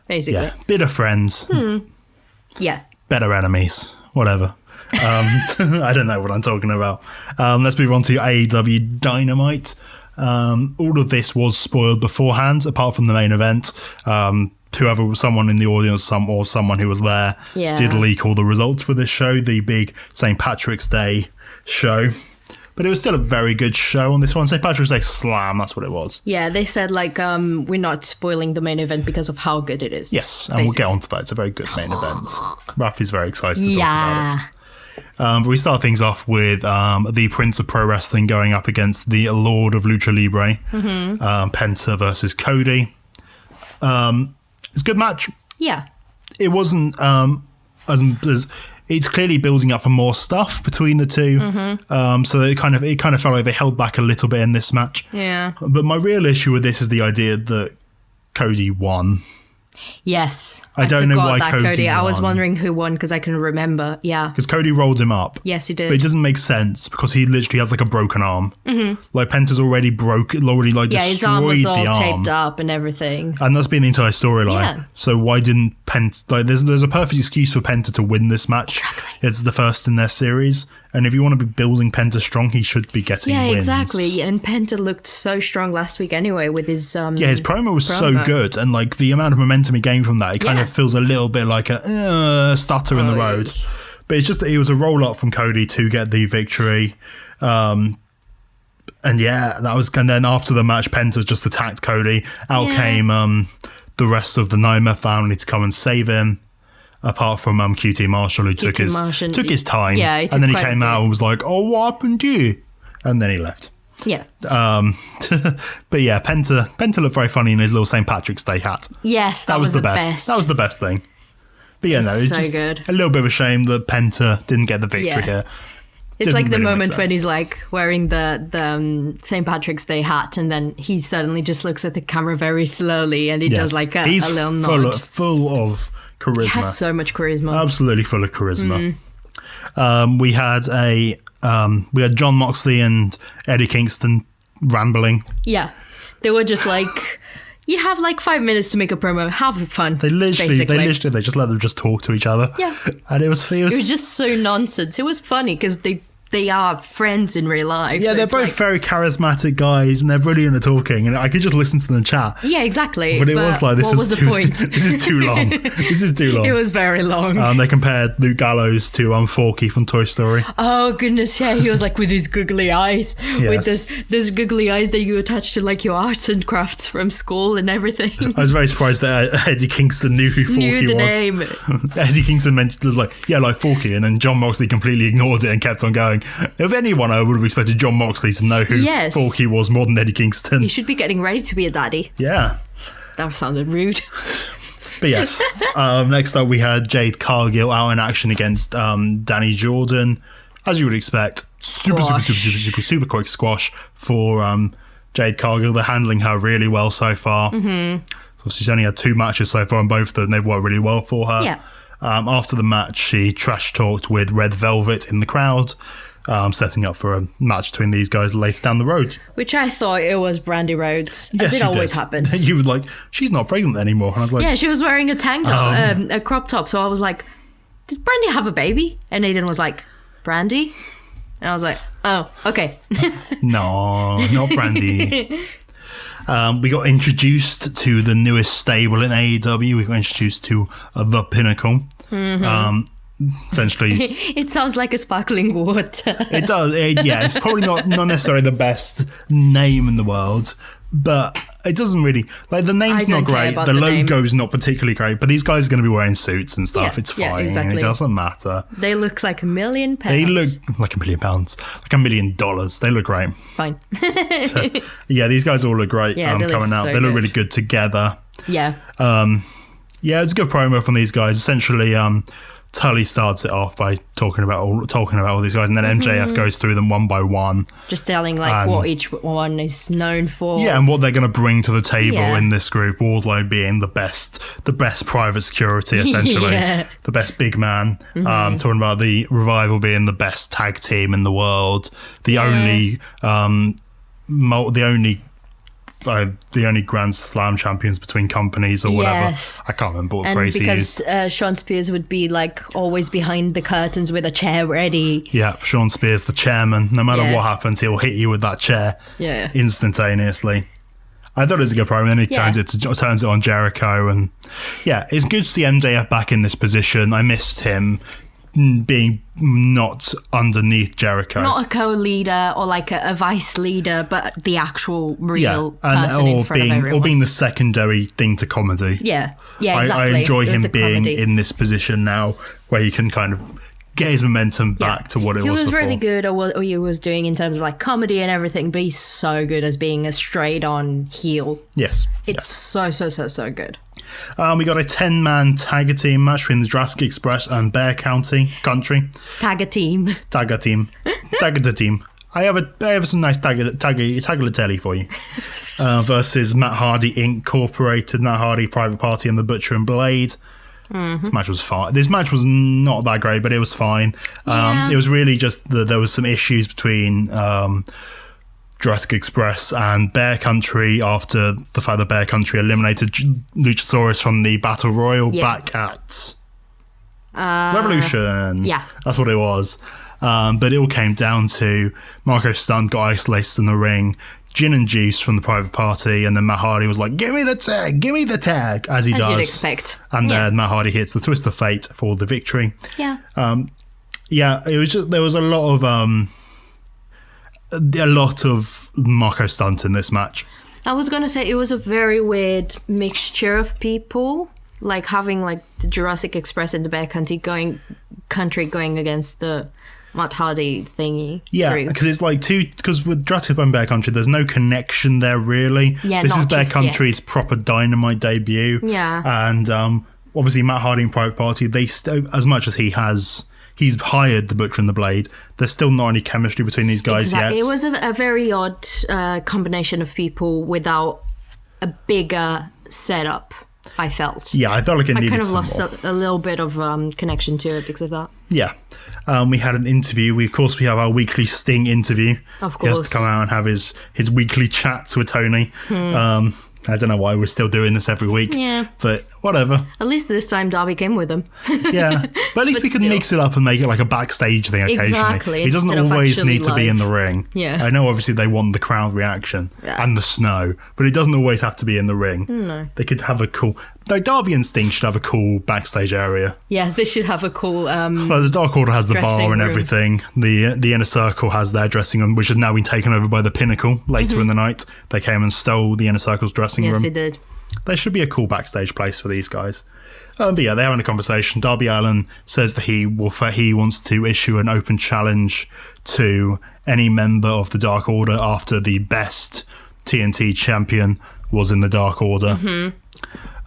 Basically. Yeah. Bit of friends. Yeah. Better enemies. Whatever. I don't know what I'm talking about. Let's move on to AEW Dynamite. All of this was spoiled beforehand, apart from the main event. Someone in the audience, someone who was there, did leak all the results for this show, the big St. Patrick's Day show. But it was still a very good show on this one. St. Patrick's Day Slam, that's what it was. Yeah, they said, we're not spoiling the main event because of how good it is. Yes, and we'll get on to that. It's a very good main event. Rafi's very excited to talk about it. But we start things off with the Prince of Pro Wrestling going up against the Lord of Lucha Libre, Penta versus Cody. It's a good match. Yeah. It wasn't as it's clearly building up for more stuff between the two. So it kind of felt like they held back a little bit in this match. Yeah. But my real issue with this is the idea that Cody won. Yes. I don't know why Cody won. I was wondering who won because I couldn't remember. Yeah. Because Cody rolled him up. Yes, he did. But it doesn't make sense because he literally has like a broken arm. Like Penta's already destroyed his arm was the all arm. taped up and everything. And that's been the entire storyline. Yeah. So why didn't Penta... there's a perfect excuse for Penta to win this match. Exactly. It's the first in their series. And if you want to be building Penta strong, he should be getting wins. Yeah, exactly. And Penta looked so strong last week anyway with his... his promo was so good. And like the amount of momentum he gained from that, it kind of feels a little bit like a stutter in the road. But it's just that it was a roll-up from Cody to get the victory. And then after the match, Penta just attacked Cody. Out came the rest of the Nightmare family to come and save him. Apart from QT Marshall, who took his time. Yeah, and then he came out and was like, "Oh, what happened to you?" And then he left. Yeah. But yeah, Penta looked very funny in his little St. Patrick's Day hat. Yes, that was the best. That was the best thing. But yeah, it's so just good. A little bit of a shame that Penta didn't get the victory here. It's like the moment when he's like wearing the St. Patrick's Day hat, and then he suddenly just looks at the camera very slowly, and he does like a little nod. Full of charisma. He has so much charisma. Absolutely full of charisma. We had Jon Moxley and Eddie Kingston rambling. Yeah, they were just like, you have like 5 minutes to make a promo. Have fun. They just let them just talk to each other. Yeah, and it was just so nonsense. It was funny because they are friends in real life. Yeah, so they're both very charismatic guys, and they're brilliant at talking, and I could just listen to them chat. Yeah, exactly. But it was like, this was the point? This is too long. This is too long. It was very long. They compared Luke Gallows to Forky from Toy Story. Oh, goodness, yeah. He was like with his googly eyes. Yes. With those googly eyes that you attach to like your arts and crafts from school and everything. I was very surprised that Eddie Kingston knew who Forky was. Knew the name. Eddie Kingston mentioned, like Forky, and then Jon Moxley completely ignored it and kept on going. If anyone, I would have expected Jon Moxley to know who Forky was more than Eddie Kingston. He should be getting ready to be a daddy. Yeah. That sounded rude. But yes. Next up, we had Jade Cargill out in action against Danny Jordan. As you would expect, super quick squash for Jade Cargill. They're handling her really well so far. Mm-hmm. So she's only had 2 matches so far, and both of them they've worked really well for her. Yeah. After the match, she trash talked with Red Velvet in the crowd. Setting up for a match between these guys later down the road. Which I thought it was Brandy Rhodes, as it always happens. You were like, she's not pregnant anymore. And I was like, yeah, she was wearing a tank top, a crop top. So I was like, did Brandy have a baby? And Aiden was like, Brandy? And I was like, oh, okay. No, not Brandy. We got introduced to the newest stable in AEW. We got introduced to The Pinnacle. Mm-hmm. Essentially, it sounds like a sparkling water. It does. It's probably not necessarily the best name in the world, but it doesn't really, like, the name's not great, the logo's not particularly great, but these guys are going to be wearing suits and stuff. It's fine. Yeah, exactly. It doesn't matter. They look like £1 million. They look like £1 million, like $1 million. They look great. Fine. So, yeah, these guys all look great. Coming out, they look really good together. Yeah. It's a good promo from these guys. Essentially, Tully starts it off by talking about all these guys, and then MJF goes through them one by one, just telling what each one is known for. Yeah, and what they're going to bring to the table in this group. Wardlow being the best private security, essentially, the best big man. Talking about the Revival being the best tag team in the world, the only Grand Slam champions between companies or whatever. Yes. I can't remember what phrase he used. Because Sean Spears would be like always behind the curtains with a chair ready. Yeah, Sean Spears, the chairman. No matter what happens, he'll hit you with that chair instantaneously. I thought it was a good program, and then he turns it on Jericho, and it's good to see MJF back in this position. I missed him being not underneath Jericho, not a co-leader or like a vice leader, but the actual real person in front of everyone, or being the secondary thing to comedy. Exactly. I enjoy him being in this position now, where he can kind of get his momentum back to what it was before. He was really good at what he was doing in terms of like comedy and everything, but he's so good as being a straight-on heel. Yes, it's so good. We got a 10-man tag team match between the Jurassic Express and Bear Country. Tag team. I have some nice tagliatelle for you. Versus Matt Hardy Incorporated, Matt Hardy Private Party, and the Butcher and Blade. Mm-hmm. This match was fine. This match was not that great, but it was fine. It was really just there was some issues between Jurassic Express and Bear Country after the fact that Bear Country eliminated Luchasaurus from the Battle Royal back at Revolution. Yeah. That's what it was. But it all came down to Marco Stunt got isolated in the ring, Gin and Juice from the Private Party, and then Matt Hardy was like, give me the tag, as he does. As you'd expect. And then Matt Hardy hits the Twist of Fate for the victory. Yeah. Yeah, it was just, there was a lot of Marco stunt in this match. I was going to say it was a very weird mixture of people, like having like the Jurassic Express in the Bear Country going against the Matt Hardy thingy. Yeah, because it's like because with Jurassic and Bear Country, there's no connection there really. Yeah, this is Bear Country's proper Dynamite debut. Yeah. And obviously Matt Hardy and Private Party, they as much as he's hired the Butcher and the Blade, there's still not any chemistry between these guys yet. It was a very odd combination of people without a bigger setup, I felt. Yeah, I felt like it needed I kind of some lost more. a little bit of connection to it because of that. Yeah. We had an interview. We have our weekly Sting interview. Of course. He has to come out and have his weekly chats with Tony. I don't know why we're still doing this every week. Yeah. But whatever. At least this time Darby came with him. Yeah. But at least we can mix it up and make it like a backstage thing occasionally. Exactly. He doesn't always need to be in the ring. Yeah. I know obviously they want the crowd reaction and the snow, but it doesn't always have to be in the ring. No. They could have a cool... Like Darby and Sting should have a cool backstage area. Yes, they should have a cool... Well, the Dark Order has the bar and everything. The Inner Circle has their dressing room, which has now been taken over by the Pinnacle later in the night. They came and stole the Inner Circle's dressing room. Yes, they did. There should be a cool backstage place for these guys. But yeah, they're having a conversation. Darby Allin says that he wants to issue an open challenge to any member of the Dark Order after the best TNT champion was in the Dark Order.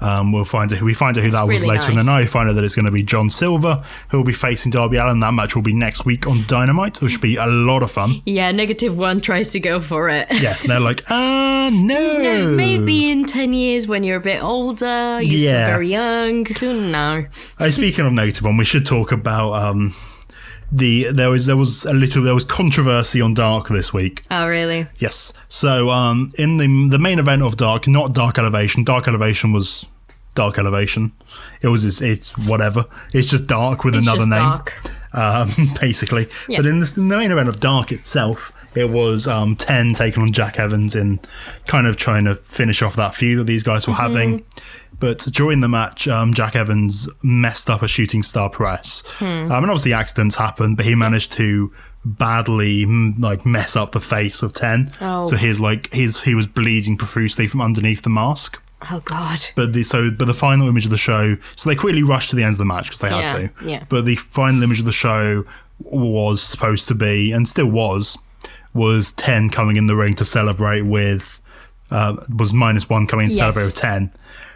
We find out who that was later in the night. We find out that it's going to be John Silver who will be facing Darby Allin. That match will be next week on Dynamite, which should be a lot of fun. Yeah, -1 tries to go for it. Yes, and they're like, no. Maybe in 10 years when you're a bit older, you're still very young. Who knows? Speaking of -1, we should talk about there was controversy on Dark this week. Oh, really? Yes. So in the main event of Dark, not Dark Elevation. Dark Elevation was Dark Elevation. It's whatever. It's just Dark with another name. Dark. Basically. Yeah. But in the main event of Dark itself, it was 10 taking on Jack Evans in kind of trying to finish off that feud that these guys were having. But during the match, Jack Evans messed up a shooting star press. And obviously accidents happen, but he managed to badly mess up the face of 10. Oh. So he was bleeding profusely from underneath the mask. Oh God! But the final image of the show. So they quickly rushed to the end of the match because they had to. Yeah. But the final image of the show was supposed to be, and still was 10 coming in the ring to celebrate with. Was -1 coming in to celebrate with 10.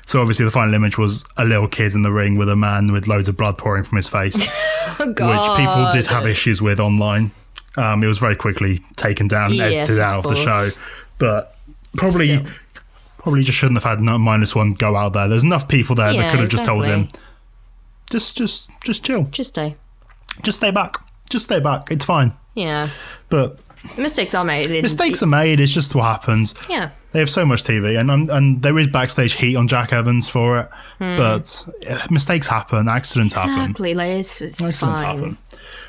So obviously the final image was a little kid in the ring with a man with loads of blood pouring from his face, oh, God. which people did have issues with online. It was very quickly taken down and edited out of the show, but probably just shouldn't have had -1 go out there. There's enough people there that could have just told him, just chill, just stay back, it's fine. Yeah, but mistakes are made. Mistakes are made. It's just what happens. Yeah. They have so much TV, and there is backstage heat on Jack Evans for it, but mistakes happen, accidents happen. Exactly, it's fine. Happen.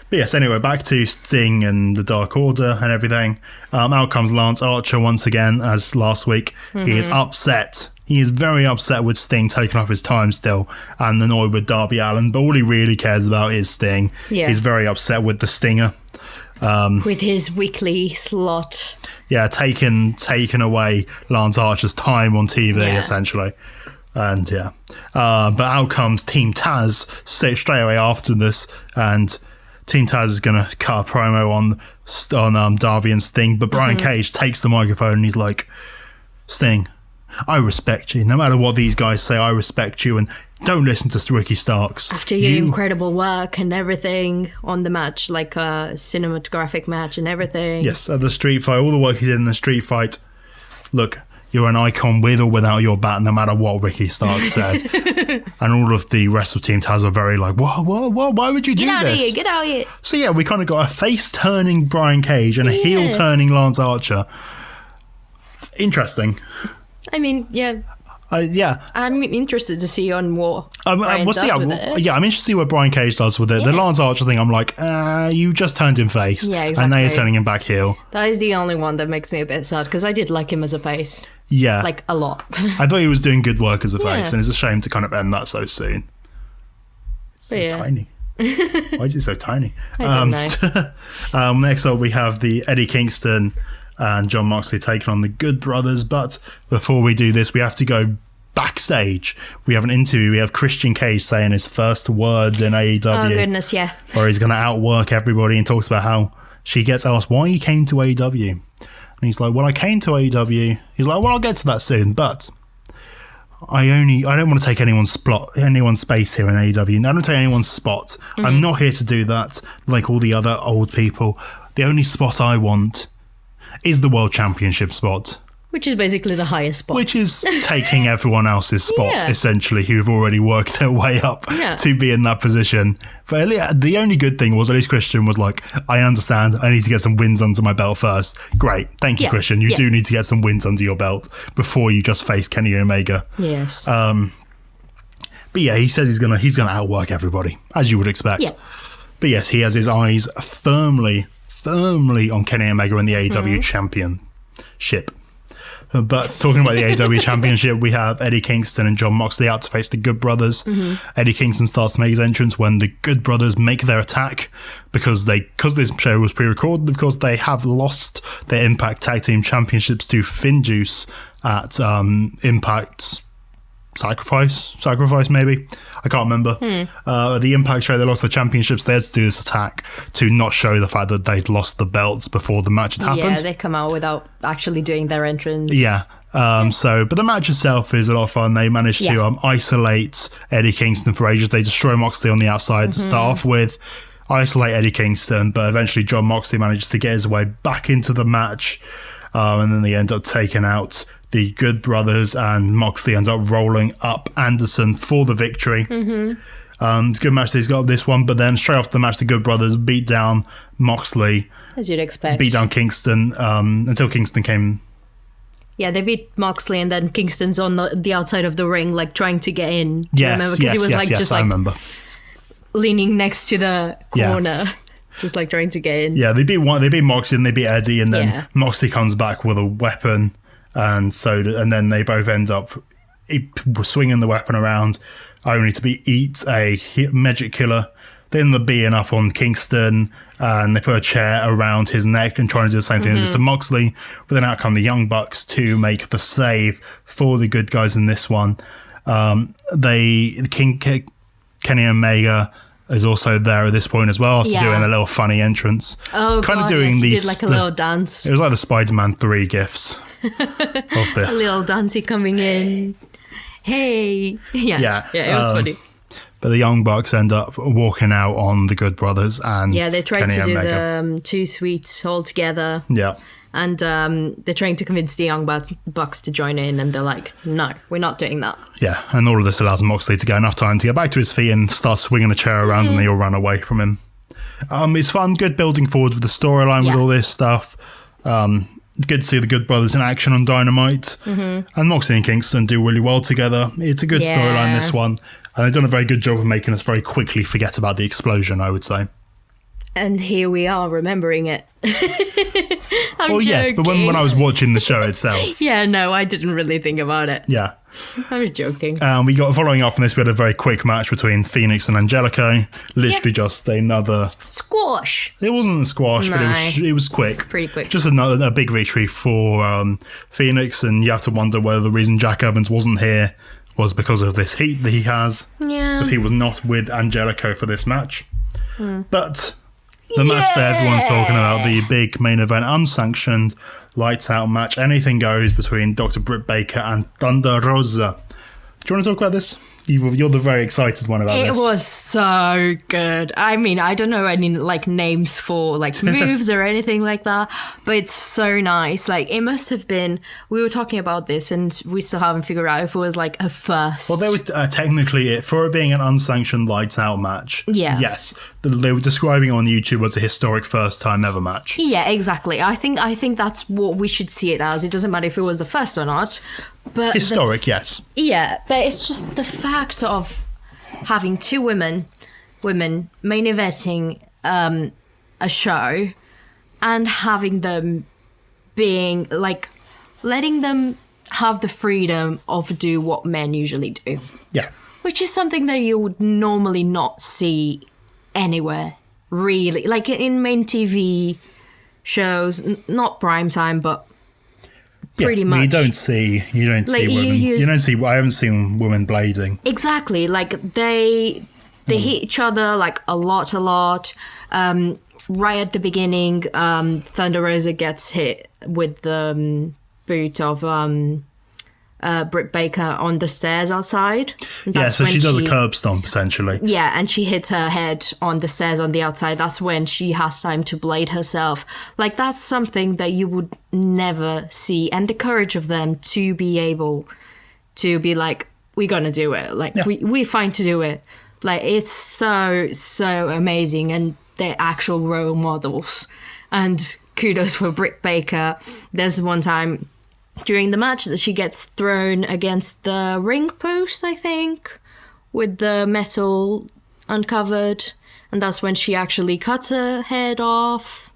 But yes, anyway, back to Sting and the Dark Order and everything. Out comes Lance Archer once again, as last week. He is upset. He is very upset with Sting taking up his time still and annoyed with Darby Allin, but all he really cares about is Sting. Yeah. He's very upset with the Stinger. With his weekly slot. Yeah, taking away Lance Archer's time on TV, essentially. And but out comes Team Taz straight away after this, and Team Taz is going to cut a promo on Darby and Sting, but Brian Cage takes the microphone and he's like, Sting, I respect you. No matter what these guys say, I respect you, and don't listen to Ricky Starks. After your incredible work and everything on the match, like a cinematographic match and everything. Yes, at the street fight, all the work he did in the street fight. Look, you're an icon with or without your bat, no matter what Ricky Starks said. And all of the rest of Team Taz are very like, what, why would you do this? Get out of here. So yeah, we kind of got a face-turning Brian Cage and a heel-turning Lance Archer. Interesting. I mean, yeah. I'm interested to see on what Brian does with it. Yeah, I'm interested to see what Brian Cage does with it. Yeah. The Lance Archer thing, I'm like, you just turned him face. Yeah, exactly. And now you're turning him back heel. That is the only one that makes me a bit sad, because I did like him as a face. Yeah. Like, a lot. I thought he was doing good work as a face, and it's a shame to kind of end that so soon. It's so tiny. Why is it so tiny? I don't know. Next up, we have the Eddie Kingston and Jon Moxley taking on the Good Brothers. But before we do this, we have to go backstage. We have an interview. We have Christian Cage saying his first words in AEW. Oh, goodness, yeah. Where he's going to outwork everybody and talks about how she gets asked why he came to AEW. And he's like, well, I came to AEW. He's like, well, I'll get to that soon, but I don't want to take anyone's space here in AEW. I don't take anyone's spot. Mm-hmm. I'm not here to do that like all the other old people. The only spot I want is the World Championship spot. Which is basically the highest spot. Which is taking everyone else's spot, essentially, who've already worked their way up to be in that position. But the only good thing was at least Christian was like, I understand, I need to get some wins under my belt first. Great. Thank you, Christian. You do need to get some wins under your belt before you just face Kenny Omega. Yes. But yeah, he says he's gonna outwork everybody, as you would expect. Yeah. But yes, he has his eyes firmly on Kenny Omega and the AEW Championship. But talking about the AEW Championship, we have Eddie Kingston and Jon Moxley out to face the Good Brothers. Mm-hmm. Eddie Kingston starts to make his entrance when the Good Brothers make their attack because this show was pre-recorded. Of course, they have lost their Impact Tag Team Championships to Finjuice at Impact Sacrifice maybe. I can't remember. The Impact show, they lost the championships. They had to do this attack to not show the fact that they'd lost the belts before the match had happened. Yeah, they come out without actually doing their entrance. Yeah. But the match itself is a lot of fun. They managed to isolate Eddie Kingston for ages. They destroy Moxley on the outside to start off with, isolate Eddie Kingston, but eventually Jon Moxley manages to get his way back into the match, and then they end up taking out the Good Brothers, and Moxley ends up rolling up Anderson for the victory. Mm-hmm. It's a good match he's got this one, but then straight after the match, the Good Brothers beat down Moxley. As you'd expect. Beat down Kingston until Kingston came. Yeah, they beat Moxley, and then Kingston's on the outside of the ring, like trying to get in. Yes, remember? Because he was I remember. Leaning next to the corner. Just like trying to get in. Yeah, they beat Moxley and they beat Eddie, and then Moxley comes back with a weapon. And then they both end up swinging the weapon around, only to eat a magic killer. They end up beating up on Kingston, and they put a chair around his neck and trying to do the same thing as Moxley. But then out come the Young Bucks to make the save for the good guys in this one. Kenny Omega is also there at this point as well, after doing a little funny entrance. Oh, doing these. He did like a little dance. It was like the Spider-Man 3 gifs. A little dancey coming in. Hey. Yeah, it was funny. But the Young Bucks end up walking out on the Good Brothers and they tried Kenny to do Omega. the two sweets all together. Yeah. And they're trying to convince the Young Bucks to join in, and they're like, no, we're not doing that. Yeah, and all of this allows Moxley to get enough time to get back to his feet and start swinging a chair around, and they all run away from him. It's fun, good building forward with the storyline with all this stuff. Good to see the Good Brothers in action on Dynamite. Mm-hmm. And Moxley and Kingston do really well together. It's a good storyline, this one. And they've done a very good job of making us very quickly forget about the explosion, I would say. And here we are remembering it. I'm joking. Yes, but when I was watching the show itself. Yeah, no, I didn't really think about it. Yeah. I was joking. We got, following up from this, we had a very quick match between Phoenix and Angelico. Literally just another... Squash! It wasn't a squash, but it was quick. Pretty quick. Just a big victory for Phoenix, and you have to wonder whether the reason Jack Evans wasn't here was because of this heat that he has. Yeah. Because he was not with Angelico for this match. But... the match that everyone's talking about, the big main event, unsanctioned, lights out match, anything goes between Dr. Britt Baker and Thunder Rosa. Do you want to talk about this? You're the very excited one about this. It was so good. I mean, I don't know any names for moves or anything like that, but it's so nice. It must have been, we were talking about this and we still haven't figured out if it was a first. Well, they were technically, for it being an unsanctioned lights out match. Yeah. Yes. They were describing it on YouTube as a historic first time ever match. Yeah, exactly. I think that's what we should see it as. It doesn't matter if it was the first or not. But historic, yes. Yeah, but it's just the fact of having two women main eventing a show and having them being letting them have the freedom of do what men usually do. Yeah. Which is something that you would normally not see anywhere, really. Like in main TV shows, not prime time, but pretty much. You don't see women. I haven't seen women blading. Exactly. Like they hit each other like a lot. Right at the beginning, Thunder Rosa gets hit with the boot of Britt Baker on the stairs outside. So she does a curb stomp, essentially. Yeah, and she hits her head on the stairs on the outside. That's when she has time to blade herself. Like, that's something that you would never see. And the courage of them to be able to be like, we're going to do it. Like, we're fine to do it. Like, it's so amazing. And they're actual role models. And kudos for Britt Baker. There's one time during the match that she gets thrown against the ring post, I think, with the metal uncovered. And that's when she actually cuts her head off.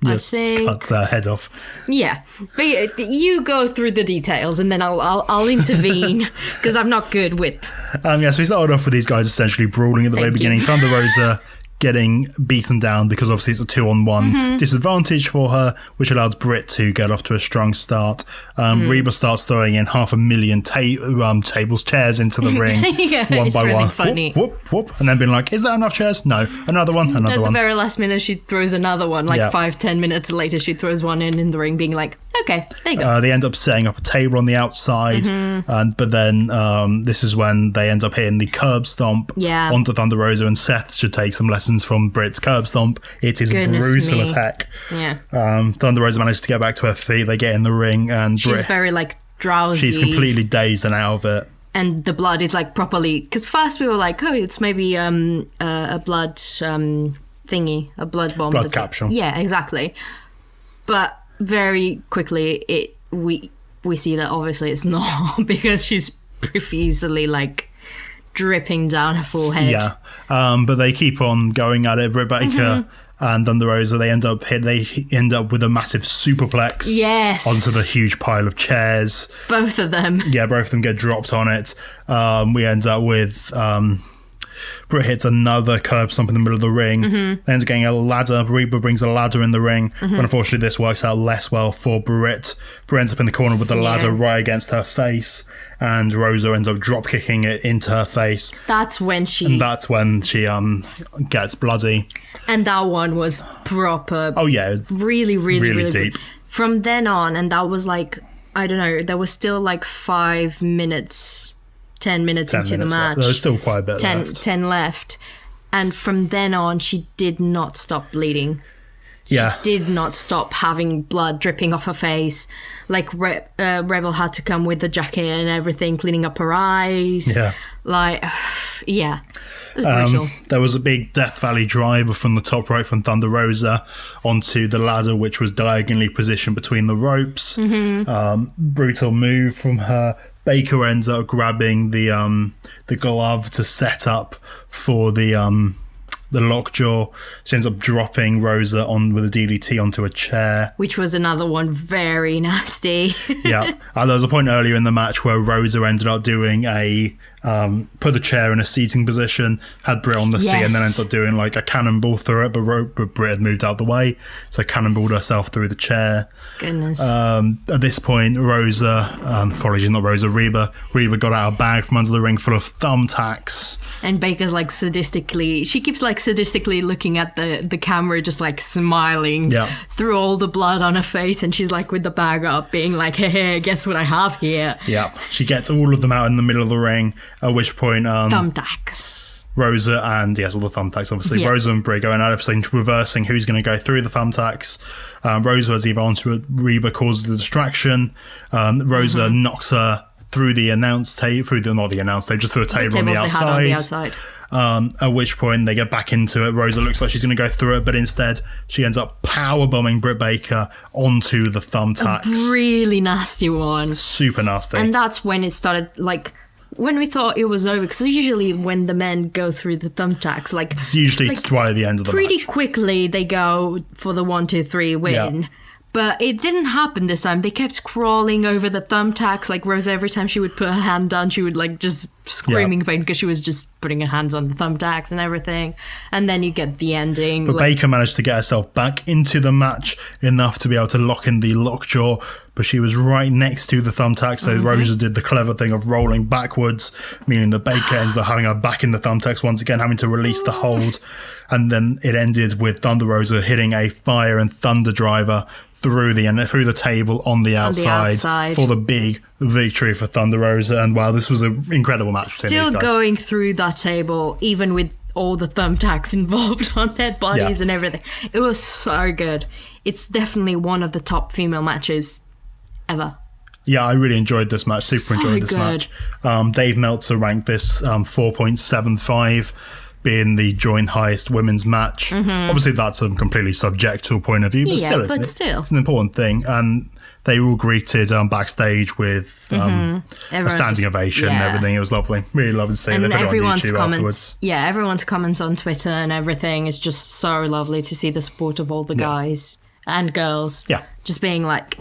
Yes, I think. Cuts her head off. Yeah. But you go through the details and then I'll intervene because I'm not good with... So we started off with these guys essentially brawling at the very beginning. Thunder Rosa getting beaten down because obviously it's a 2-on-1 disadvantage for her, which allows Britt to get off to a strong start. Reba starts throwing in 500,000 tables, chairs into the ring, one by really one. Funny. Whoop, whoop, and then being like, is that enough chairs? No. Another one, At the very last minute, she throws another one. 5-10 minutes later, she throws one in the ring, being like, okay, there you go. They end up setting up a table on the outside, but then this is when they end up hitting the curb stomp onto Thunder Rosa, and Seth should take some lessons from Britt's curb stomp. It is brutal as heck. Yeah. Thunder Rosa manages to get back to her feet. They get in the ring, and she's very drowsy. She's completely dazed and out of it. And the blood is properly, because first we were like, oh, it's maybe a blood thingy, a blood bomb. Blood capsule. Yeah, exactly. But very quickly we see that obviously it's not, because she's profusely dripping down her forehead. Yeah, but they keep on going at it. Britt Baker and Thunder Rosa, they end up with a massive superplex onto the huge pile of chairs. Both of them. Yeah, both of them get dropped on it. We end up with Britt hits another curb stomp in the middle of the ring. They end up getting a ladder. Reba brings a ladder in the ring. But unfortunately, this works out less well for Britt. Britt ends up in the corner with the ladder right against her face. And Rosa ends up drop kicking it into her face. That's when she gets bloody. And that one was proper. Oh yeah, really deep. From then on, and that was I don't know, there was still 5 minutes, 10 minutes into the match. There was still quite a bit left. 10 left. And from then on, she did not stop bleeding. Yeah. She did not stop having blood dripping off her face. Rebel had to come with the jacket and everything, cleaning up her eyes. Yeah. Yeah. It was brutal. There was a big Death Valley driver from the top rope from Thunder Rosa onto the ladder, which was diagonally positioned between the ropes. Brutal move from her. Baker ends up grabbing the glove to set up for the lockjaw. She ends up dropping Rosa on with a DDT onto a chair, which was another one very nasty. Yeah, there was a point earlier in the match where Rosa ended up doing a put the chair in a seating position, had Britt on the seat, and then ended up doing a cannonball through it, but Britt had moved out the way, so cannonballed herself through the chair. Goodness. At this point, Reba got out a bag from under the ring full of thumbtacks. And Baker's she keeps sadistically looking at the camera, just smiling through all the blood on her face, and she's with the bag up, being hey, guess what I have here? Yeah, she gets all of them out in the middle of the ring, at which point thumbtacks. Rosa and all the thumbtacks, obviously. Yeah. Rosa and Britt going out of reversing who's going to go through the thumbtacks. Rosa has either onto it, Reba causes the distraction. Rosa knocks her through the announce tape, not the announce tape, just through a table on the outside. At which point they get back into it. Rosa looks like she's going to go through it, but instead she ends up powerbombing Britt Baker onto the thumbtacks. A really nasty one. Super nasty. And that's when it started, when we thought it was over, because usually when the men go through the thumbtacks, it's usually right at the end of the match. Pretty quickly they go for the 1, 2, 3 win. Yeah. But it didn't happen this time. They kept crawling over the thumbtacks. Like Rosa, every time she would put her hand down, she would like just screaming in pain because she was just putting her hands on the thumbtacks and everything. And then you get the ending. But Baker managed to get herself back into the match enough to be able to lock in the lockjaw. But she was right next to the thumbtacks, so Rosa did the clever thing of rolling backwards, meaning that Baker ends up having her back in the thumbtacks once again, having to release the hold. And then it ended with Thunder Rosa hitting a fire and thunder driver through the table on the outside for the big victory for Thunder Rosa. And wow, this was an incredible match. Still going through that table, even with all the thumbtacks involved on their bodies and everything. It was so good. It's definitely one of the top female matches ever. Yeah, I really enjoyed this match. Super enjoyed this match. Dave Meltzer ranked this 4.75. being the joint highest women's match. Obviously, that's a completely subjective point of view, but still, it's an important thing. And they were all greeted backstage with a standing ovation and everything. It was lovely. Really lovely to see. And everyone's comments, afterwards. Everyone's comments on Twitter and everything is just so lovely to see the support of all the guys and girls. Yeah. Just being like,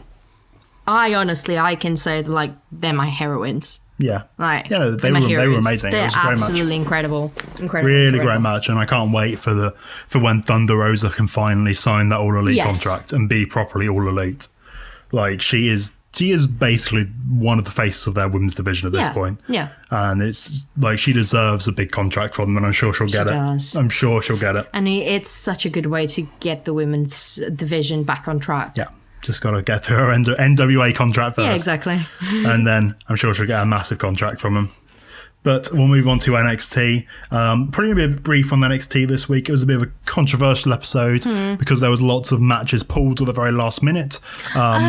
I can say that, like, they're my heroines. Yeah. Like, they were amazing. They're it was a great absolutely match. incredible. Really great match, and I can't wait for when Thunder Rosa can finally sign that All Elite contract and be properly All Elite. Like, she is basically one of the faces of their women's division at this point. Yeah. And it's like she deserves a big contract from them, and I'm sure she'll get it. I'm sure she'll get it. And it's such a good way to get the women's division back on track. Yeah. Just got to get through her NWA contract first. Yeah, exactly. And then I'm sure she'll get a massive contract from him. But we'll move on to NXT. Pretty a bit brief on NXT this week. It was a bit of a controversial episode because there was lots of matches pulled to the very last minute.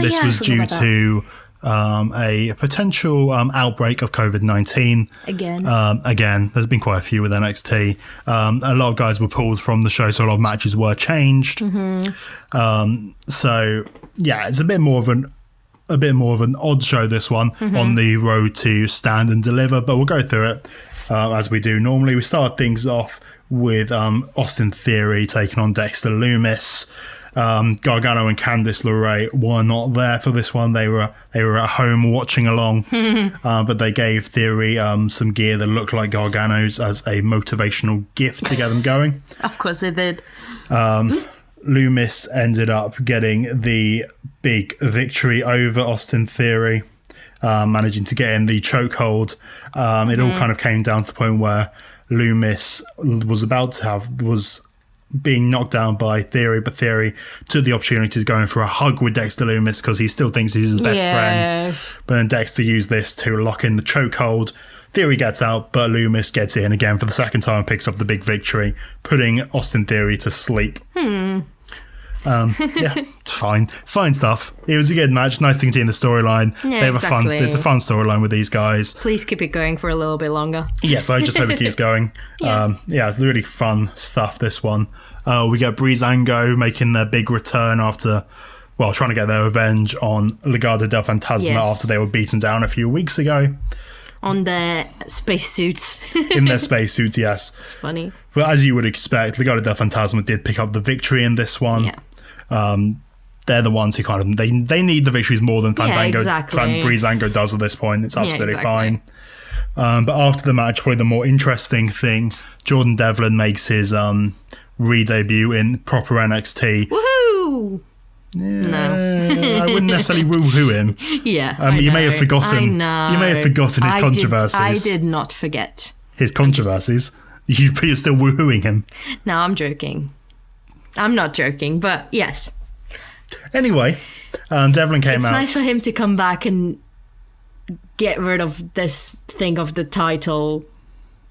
This was due to a potential outbreak of COVID-19. Again, there's been quite a few with NXT. A lot of guys were pulled from the show, so a lot of matches were changed. So yeah, it's a bit more of an odd show, this one, on the road to Stand and Deliver, but we'll go through it as we do normally. We start things off with Austin Theory taking on Dexter Loomis. Gargano and Candice LeRae were not there for this one. They were at home watching along, but they gave Theory some gear that looked like Gargano's as a motivational gift to get them going. Of course they did. Loomis ended up getting the big victory over Austin Theory, managing to get in the chokehold. It all kind of came down to the point where Loomis was being knocked down by Theory, but Theory took the opportunity to go in for a hug with Dexter Loomis because he still thinks he's his best friend. But then Dexter used this to lock in the chokehold. Theory gets out, but Loomis gets in again for the second time and picks up the big victory, putting Austin Theory to sleep. Fine stuff. It was a good match. Nice to continue the storyline. Yeah, they have it's a fun storyline with these guys. Please keep it going for a little bit longer. Yes, I just hope it keeps going. It's really fun stuff, this one. We get Breezango making their big return after, trying to get their revenge on Legado del Fantasma after they were beaten down a few weeks ago. On their spacesuits. In their spacesuits, yes. It's funny. Well, as you would expect, Legado del Fantasma did pick up the victory in this one. Yeah. They're the ones who kind of... They need the victories more than Fandango. Breezango does at this point. It's absolutely fine. But after the match, probably the more interesting thing, Jordan Devlin makes his re-debut in proper NXT. Woohoo! Yeah, no. I wouldn't necessarily woo-hoo him. Yeah, you may have forgotten. You may have forgotten his controversies. I did not forget his controversies. You're still woo-hooing him. No, I'm joking. I'm not joking, but yes. Anyway, Devlin came out. It's nice for him to come back and get rid of this thing of the title.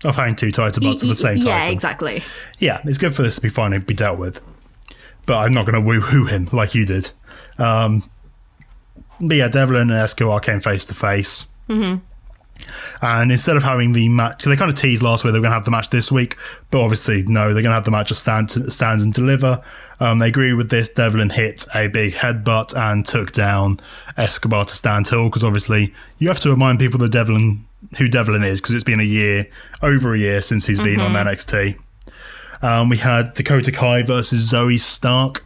Of having two title belts of the same title. Yeah, exactly. Yeah, it's good for this to be finally be dealt with. But I'm not going to woo-hoo him like you did. But yeah, Devlin and Escobar came face to face. And instead of having the match, they kind of teased last week they were going to have the match this week, but obviously no, they're going to have the match of Stand and Deliver. They agreed with this. Devlin hit a big headbutt and took down Escobar to stand tall, because obviously you have to remind people who Devlin is, because it's been over a year since he's been on NXT. We had Dakota Kai versus Zoe Stark.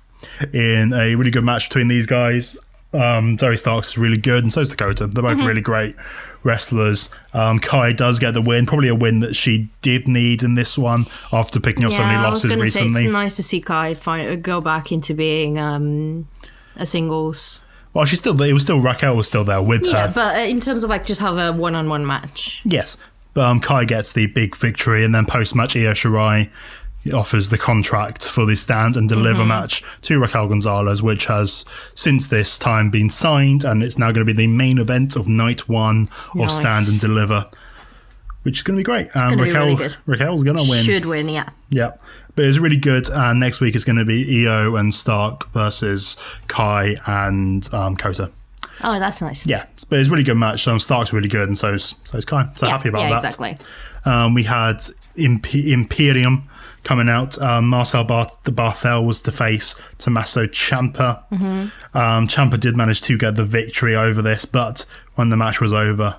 in a really good match between these guys. Zoe Stark is really good, and so is Dakota. They're both really great wrestlers. Kai does get the win, probably a win that she did need in this one after picking up so many losses recently. Say, it's nice to see Kai go back into being a singles. Well, Raquel was still there with her. Yeah, but in terms of like just have a one-on-one match. Yes, Kai gets the big victory, and then post-match Io Shirai offers the contract for the Stand and Deliver match to Raquel Gonzalez, which has since this time been signed, and it's now going to be the main event of night 1 of Stand and Deliver, which is going to be great. And Raquel's going to win. Should win, yeah. Yeah, but it's really good. And next week is going to be Io and Stark versus Kai and Kota. Oh, that's nice. Yeah, but it's a really good match. Stark's really good, and so's Kai. So happy about that. Exactly. We had Imperium coming out. Marcel Barthel was to face Tommaso Ciampa. Ciampa did manage to get the victory over this, but when the match was over,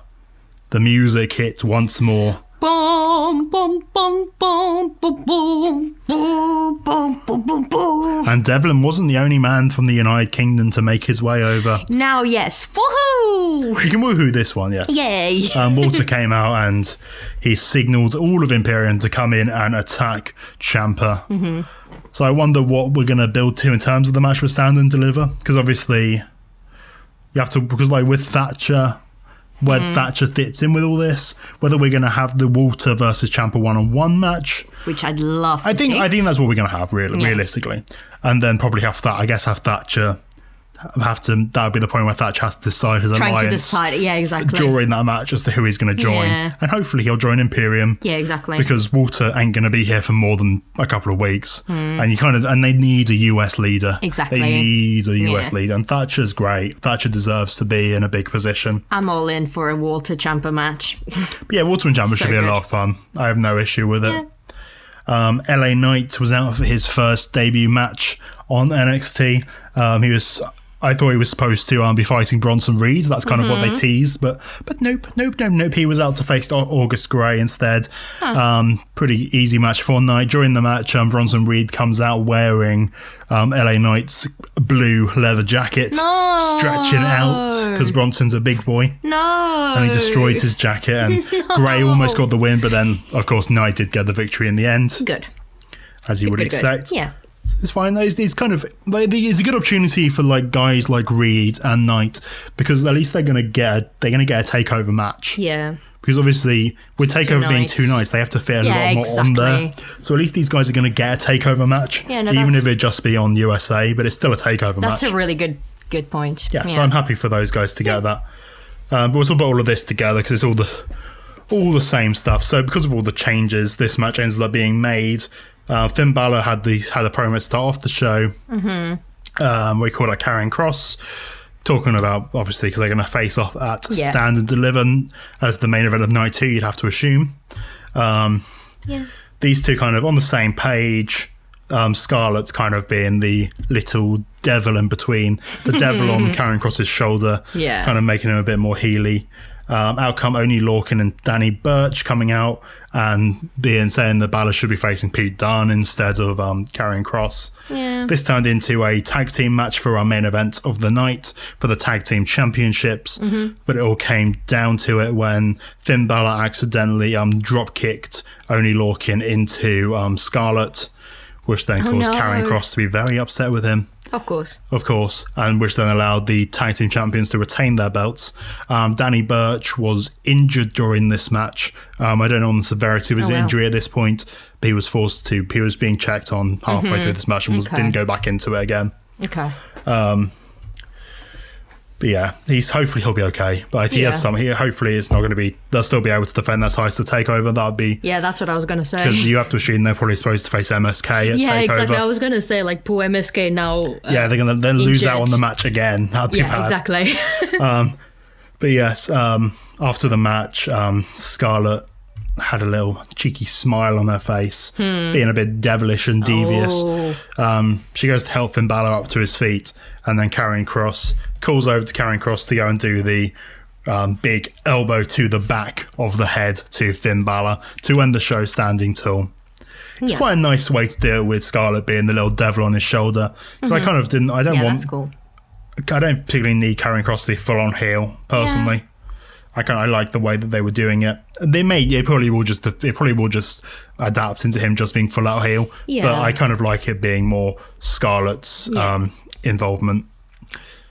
the music hit once more. Boom, boom, boom, boom, boom, boom, boom, boom, boom, boom, boom. And Devlin wasn't the only man from the United Kingdom to make his way over. Now, yes. Woohoo! You can woohoo this one, yes. Yay. Walter came out and he signalled all of Imperium to come in and attack Ciampa. So I wonder what we're going to build to in terms of the match with Stand and Deliver. Because obviously, you have to, because like with Thatcher, where Thatcher fits in with all this, whether we're going to have the Walter versus Ciampa one-on-one match, which I'd love to see. I think that's what we're going to have, realistically, and then probably have Thatcher that would be the point where Thatcher has to decide his alliance. Trying to decide, yeah, exactly. During that match as to who he's going to join, and hopefully he'll join Imperium. Yeah, exactly. Because Walter ain't going to be here for more than a couple of weeks, and they need a US leader. Exactly. They need a US leader, and Thatcher's great. Thatcher deserves to be in a big position. I'm all in for a Walter Ciampa match. But yeah, Walter and Ciampa should be a lot of fun. I have no issue with it. LA Knight was out for his first debut match on NXT. I thought he was supposed to be fighting Bronson Reed. That's kind of what they teased, but nope. He was out to face August Gray instead. Pretty easy match for Knight. During the match, Bronson Reed comes out wearing LA Knight's blue leather jacket, stretching out because Bronson's a big boy. And he destroyed his jacket, and Gray almost got the win, but then, of course, Knight did get the victory in the end. Good. As you would expect. Yeah. It's fine. It's kind of it's a good opportunity for like guys like Reed and Knight, because at least they're gonna get a takeover match. Yeah. Because obviously with takeover being 2 nights, they have to fit a lot more on there. So at least these guys are gonna get a takeover match, even if it just be on USA, but it's still a takeover match. That's a really good point. Yeah. So I'm happy for those guys to get that. But we'll talk about all of this together because it's all the same stuff. So because of all the changes, this match ends up being made. Finn Balor had a promo start off the show. We call it Karrion Kross, talking about, obviously, because they're going to face off at Stand and Deliver as the main event of night 2, you'd have to assume. These two kind of on the same page. Scarlett's kind of being the little devil in between. The devil on Karrion Kross's shoulder, kind of making him a bit more heely. Out come Oney Lorcan and Danny Burch coming out and saying that Balor should be facing Pete Dunne instead of Karrion Kross. This turned into a tag team match for our main event of the night for the tag team championships, but it all came down to it when Finn Balor accidentally drop kicked Oney Lorcan into Scarlett, which then caused Karrion Kross to be very upset with him. Of course, and which then allowed the tag team champions to retain their belts. Danny Burch was injured during this match. I don't know the severity of his injury at this point, but he was being checked on halfway through this match and didn't go back into it again. But yeah, hopefully he'll be okay. But if he has hopefully it's not going to be. They'll still be able to defend their title to Takeover. That would be. Yeah, that's what I was going to say. Because you have to assume they're probably supposed to face MSK at Takeover. Yeah, exactly. I was going to say like poor MSK now. They're going to then lose out on the match again. That'd be bad. Exactly. But yes, after the match, Scarlett had a little cheeky smile on her face, being a bit devilish and devious. She goes to help Finn Balor up to his feet, and then Karrion Kross calls over to Karrion Kross to go and do the big elbow to the back of the head to Finn Balor to end the show standing tall. It's quite a nice way to deal with Scarlett being the little devil on his shoulder. Because I kind of didn't... that's cool. I don't particularly need Karrion Kross to be full-on heel, personally. I like the way that they were doing it. It probably will just adapt into him just being full-out heel. Yeah. But I kind of like it being more Scarlett's involvement.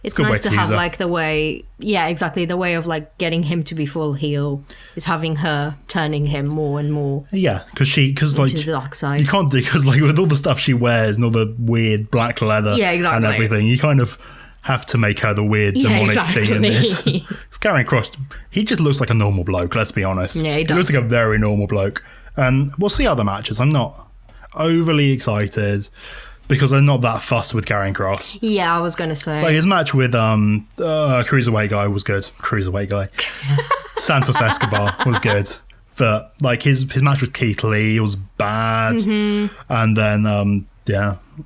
It's nice to have like the way, exactly, the way of like getting him to be full heel is having her turning him more and more. Yeah, because like the dark side. You can't do, because like with all the stuff she wears and all the weird black leather and everything, you kind of have to make her the weird demonic thing in this. It's Karrion Kross. He just looks like a normal bloke. Let's be honest. Yeah, he does. He looks like a very normal bloke, and we'll see how the matches. I'm not overly excited, because I'm not that fussed with Karrion Kross. Yeah, I was going to say. Like his match with Cruiserweight guy was good. Cruiserweight guy. Santos Escobar was good. But like his match with Keith Lee was bad. And then,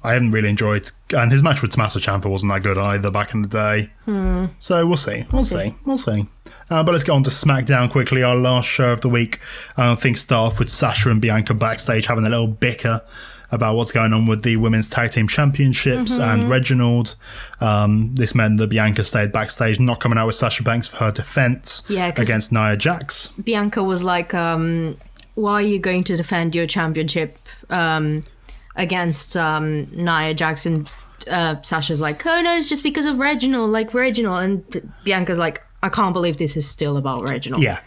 I haven't really enjoyed... And his match with Tommaso Ciampa wasn't that good either back in the day. So we'll see. We'll see. But let's go on to SmackDown quickly, our last show of the week. Things start off with Sasha and Bianca backstage having a little bicker about what's going on with the Women's Tag Team Championships and Reginald. This meant that Bianca stayed backstage, not coming out with Sasha Banks for her defense against Nia Jax. Bianca was like, why are you going to defend your championship against Nia Jax? And Sasha's like, oh no, it's just because of Reginald. And Bianca's like, I can't believe this is still about Reginald. Yeah.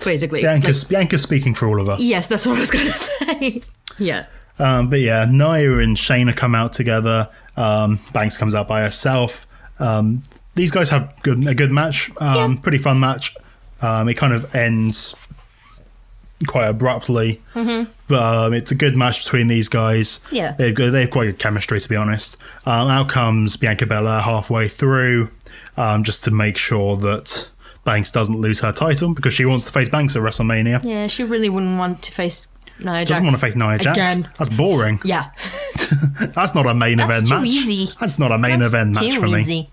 Basically. Bianca's speaking for all of us. Yes, that's what I was going to say. Yeah. But yeah, Nia and Shayna come out together. Banks comes out by herself. These guys have a good match. Pretty fun match. It kind of ends quite abruptly. But it's a good match between these guys. Yeah. They've quite good chemistry, to be honest. Out comes Bianca Bella halfway through, just to make sure that Banks doesn't lose her title, because she wants to face Banks at WrestleMania. Yeah, she really wouldn't want to face Nia Jax. Doesn't want to face Nia Jax. Again. That's boring. Yeah. That's not a main event match. Easy. That's not a main event match for me.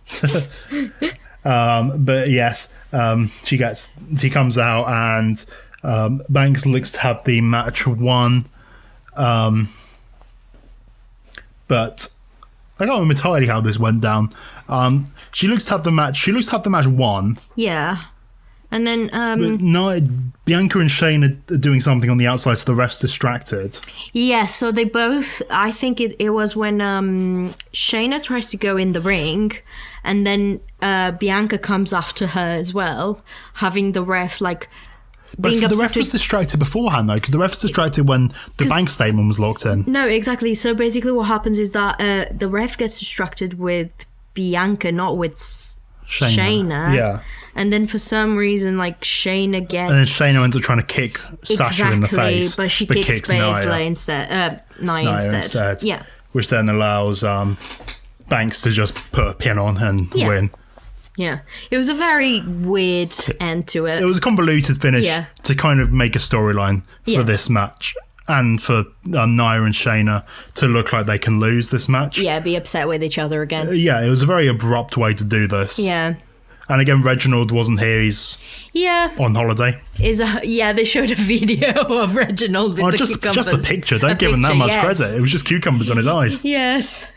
But yes, she comes out and Banks looks to have the match won. But I can't remember entirely how this went down. She looks to have the match won. Yeah. And then Bianca and Shayna are doing something on the outside, so the ref's distracted. Yeah, so they both, I think it was when Shayna tries to go in the ring, and then Bianca comes after her as well, having the ref like being But the ref was distracted beforehand, though, because the ref was distracted when the bank statement was locked in. No, exactly. So basically what happens is that the ref gets distracted with Bianca, not with Shayna. Yeah. And then for some reason, like, Shayna gets... And then Shayna ends up trying to kick Sasha in the face. But she kicks Basel instead. Nia instead. Yeah. Which then allows Banks to just put a pin on and win. Yeah. It was a very weird end to it. It was a convoluted finish to kind of make a storyline for this match. And for Nia and Shayna to look like they can lose this match. Yeah, be upset with each other again. Yeah, it was a very abrupt way to do this. Yeah. And again, Reginald wasn't here. He's on holiday. They showed a video of Reginald with the cucumbers. Just the picture. Don't give him that much credit. It was just cucumbers on his eyes. Yes.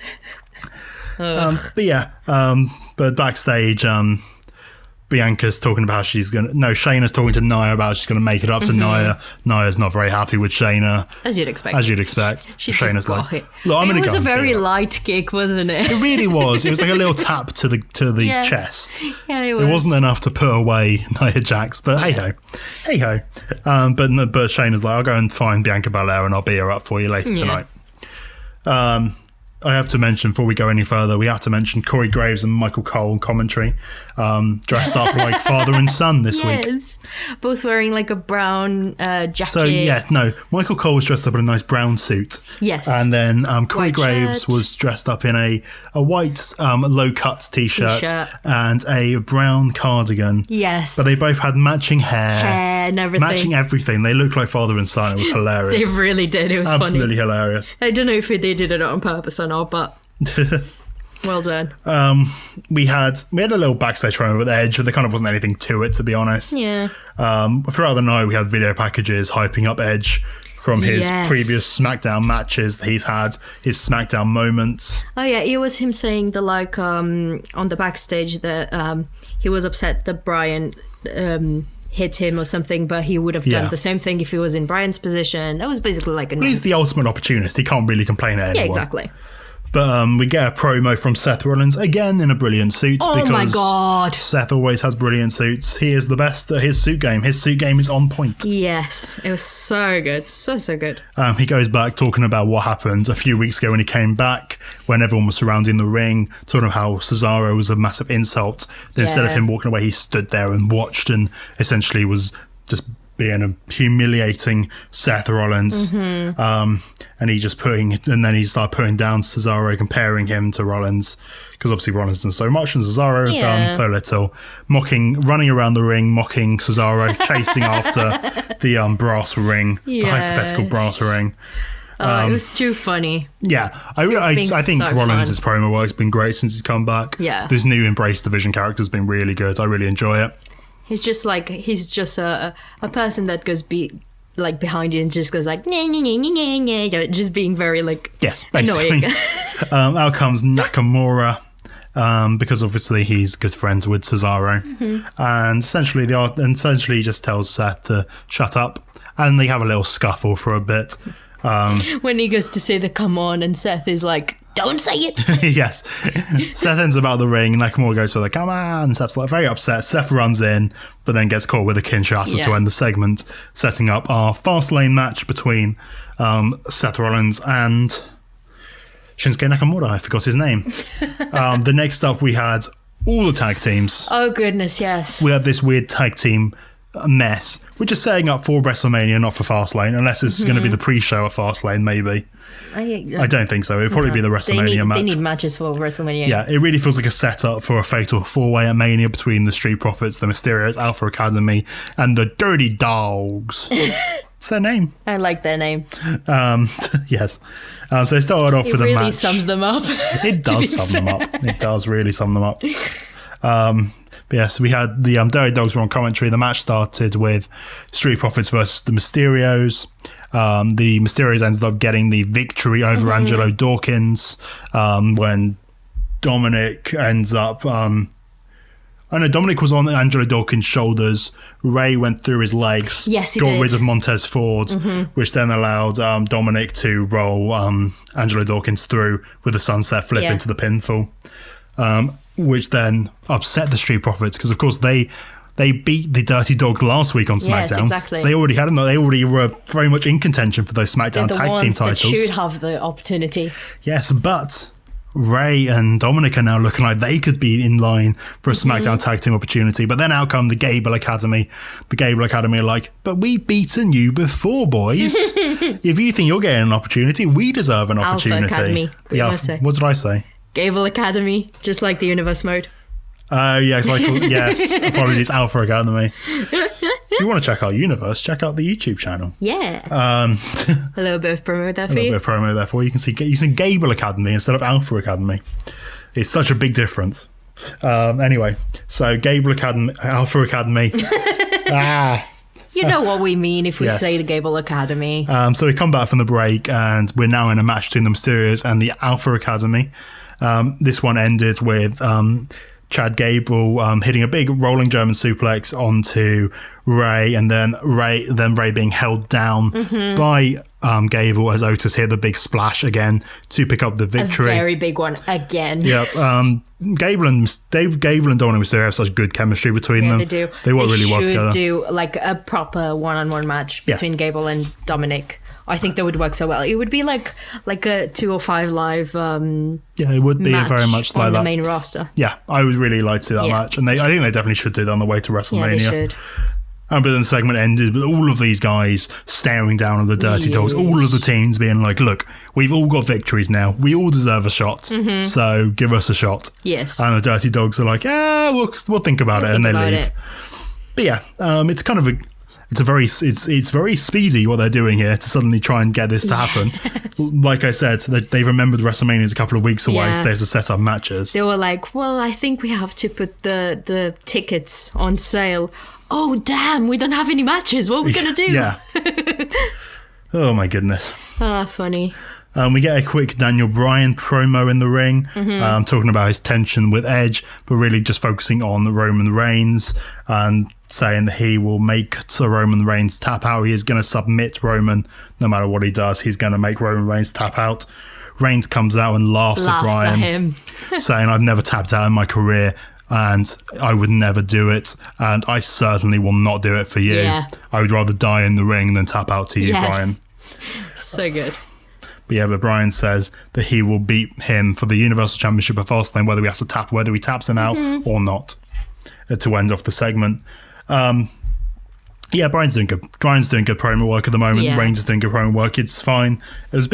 But backstage, Bianca's talking about Shayna's talking to Nia about she's going to make it up to Nia. Nia's not very happy with Shayna. As you'd expect. Shayna's like, it. Look, it was a very light kick, wasn't it? It really was. It was like a little tap to the chest. Yeah, it was. It wasn't enough to put away Nia Jax, but hey ho. But Shayna's like, I'll go and find Bianca Belaire and I'll beat her up for you later tonight. I have to mention, before we go any further, we have to mention Corey Graves and Michael Cole in commentary, dressed up like father and son this week. Yes, both wearing like a brown jacket. So, Michael Cole was dressed up in a nice brown suit. Yes. And then Corey Graves was dressed up in a white low-cut t-shirt and a brown cardigan. Yes. But they both had matching hair and everything. Matching everything. They looked like father and son. It was hilarious. They really did. It was absolutely hilarious. I don't know if they did it on purpose or not, but well done. We had a little backstage promo with Edge, but there kind of wasn't anything to it, to be honest. Yeah. Throughout the night, we had video packages hyping up Edge from his previous SmackDown matches that he's had, his SmackDown moments. Oh yeah, it was him saying that like on the backstage that he was upset that Bryan hit him or something, but he would have done the same thing if he was in Bryan's position. That was basically like he's the ultimate opportunist. He can't really complain at anyone. Yeah, exactly. But we get a promo from Seth Rollins, again in a brilliant suit. Oh my God. Seth always has brilliant suits. He is the best at his suit game. His suit game is on point. Yes, it was so good. So good. He goes back talking about what happened a few weeks ago when he came back, when everyone was surrounding the ring, talking about how Cesaro was a massive insult. Then instead of him walking away, he stood there and watched and essentially was just being a humiliating Seth Rollins. And he just then he started putting down Cesaro, comparing him to Rollins, because obviously Rollins has done so much and Cesaro has done so little. Running around the ring, mocking Cesaro, chasing after the brass ring, the hypothetical brass ring. It was too funny. Yeah, I think Rollins' promo work's been great since he's come back. Yeah. This new Embrace Division character's been really good. I really enjoy it. He's just a person that goes behind you and just goes like just being very basically. annoying. Out comes Nakamura, because obviously he's good friends with Cesaro, and essentially he just tells Seth to shut up, and they have a little scuffle for a bit. When he goes to say the come on, and Seth is like, don't say it. Yes. Seth ends up out of the ring. Nakamura goes for the come on. Seth's very upset. Seth runs in, but then gets caught with a Kinshasa to end the segment, setting up our Fastlane match between Seth Rollins and Shinsuke Nakamura. I forgot his name. The next up, we had all the tag teams. Oh, goodness, yes. We had this weird tag team mess. We're just setting up for WrestleMania, not for Fastlane, unless this is going to be the pre-show of Fastlane, maybe. I don't think so. It'll probably be the WrestleMania match. They need matches for WrestleMania. Yeah, it really feels like a setup for a fatal four-way at Mania between the Street Profits, the Mysterios, Alpha Academy, and the Dirty Dogs. It's their name. I like their name. Yes. So they started off with a match. It really sums them up. It does sum them up. It does really sum them up. But yes, we had the Dirty Dogs were on commentary. The match started with Street Profits versus the Mysterios. The Mysterios ended up getting the victory over Angelo Dawkins when Dominic ends up... Dominic was on Angelo Dawkins' shoulders. Ray went through his legs. Yes, he got did. rid of Montez Ford, which then allowed Dominic to roll Angelo Dawkins through with a sunset flip into the pinfall. Which then upset the Street Profits because, of course, they beat the Dirty Dogs last week on SmackDown. Yes, exactly. So they already were very much in contention for those SmackDown tag team titles. That should have the opportunity. Yes, but Ray and Dominic are now looking like they could be in line for a SmackDown tag team opportunity. But then out come the Gable Academy. The Gable Academy are like, but we've beaten you before, boys. If you think you're getting an opportunity, we deserve an opportunity. Alpha Academy. What did I say? Gable Academy, just like the Universe mode. Yes, yes. Apologies, Alpha Academy. If you want to check out Universe, check out the YouTube channel. Yeah. A little bit of promo there for you. A little bit of promo there for you. You can see Gable Academy instead of Alpha Academy. It's such a big difference. Anyway, so Gable Academy, Alpha Academy. You know what we mean if we say the Gable Academy. So we come back from the break and we're now in a match between the Mysterios and the Alpha Academy. This one ended with Chad Gable hitting a big rolling German suplex onto Ray, and then Ray being held down by Gable as Otis hit the big splash again to pick up the victory. A very big one again. Yep. Gable and Dominic Mysterio have such good chemistry between them. They do. They work really well together. They should do like a proper one-on-one match between Gable and Dominic. I think that would work so well. It would be like a 205 live it would be very much like on that. The main roster. Yeah, I would really like to see that match. And I think they definitely should do that on the way to WrestleMania. Yeah, they should. But then the segment ended with all of these guys staring down at the Dirty Dogs. All of the teams being like, look, we've all got victories now. We all deserve a shot. So give us a shot. Yes. And the Dirty Dogs are like, we'll think about it. And they leave. But yeah, it's kind of it's very speedy what they're doing here to suddenly try and get this to happen. Like I said, they remembered WrestleMania is a couple of weeks away, so they have to set up matches. They were like, well, I think we have to put the tickets on sale. Oh, damn, we don't have any matches. What are we going to do? Yeah. Oh my goodness. Funny. We get a quick Daniel Bryan promo in the ring, talking about his tension with Edge, but really just focusing on Roman Reigns and saying that he will make Roman Reigns tap out. He is going to submit Roman no matter what he does. He's going to make Roman Reigns tap out. Reigns comes out and laughs at Bryan, him. saying, I've never tapped out in my career and I would never do it, and I certainly will not do it for you. Yeah. I would rather die in the ring than tap out to you, Bryan. So good. But Bryan says that he will beat him for the Universal Championship at Fastlane, whether he taps him out or not, to end off the segment. Bryan's doing good. Bryan's doing good promo work at the moment. Yeah. Reigns is doing good promo work. It's fine. It was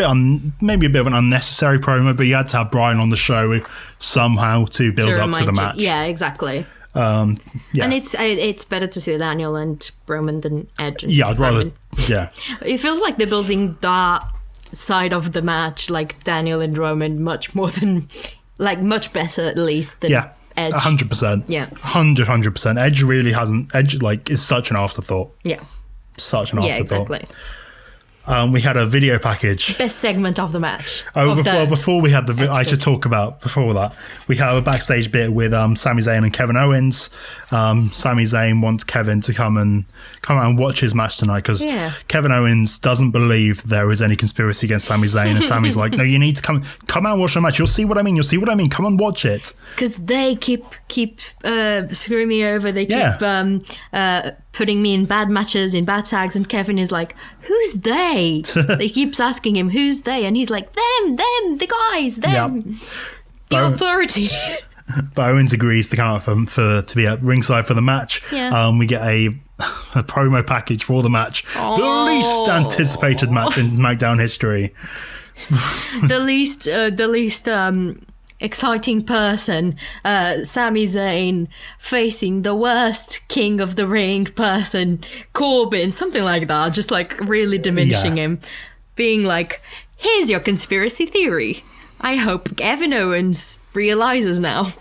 maybe a bit of an unnecessary promo, but you had to have Bryan on the show somehow to build up to the match. Yeah, exactly. And it's better to see Daniel and Roman than Edge. And I'd rather. Roman. Yeah. It feels like they're building that side of the match, like Daniel and Roman, much more than, like, much better at least than Edge. 100%. Yeah. 100%. Edge really hasn't. Edge, like, is such an afterthought. Yeah. Such an afterthought. Yeah, exactly. We had a video package. Best segment of the match. Before we had I should talk about before that. We have a backstage bit with Sami Zayn and Kevin Owens. Sami Zayn wants Kevin to come out and watch his match tonight because Kevin Owens doesn't believe there is any conspiracy against Sami Zayn, and Sami's like, no, you need to come out and watch the match. You'll see what I mean. Come and watch it. Because they keep screwing me over. They keep putting me in bad matches, in bad tags, and Kevin is like, who's they? They keeps asking him, who's they? And he's like, them, the guys, them. The authority. But Owens agrees to come out to be at ringside for the match. Yeah. We get a promo package for the match. The least anticipated match in SmackDown history. the least exciting person, Sami Zayn facing the worst King of the Ring person, Corbin, something like that, just like really diminishing him, being like, here's your conspiracy theory. I hope Kevin Owens realizes now.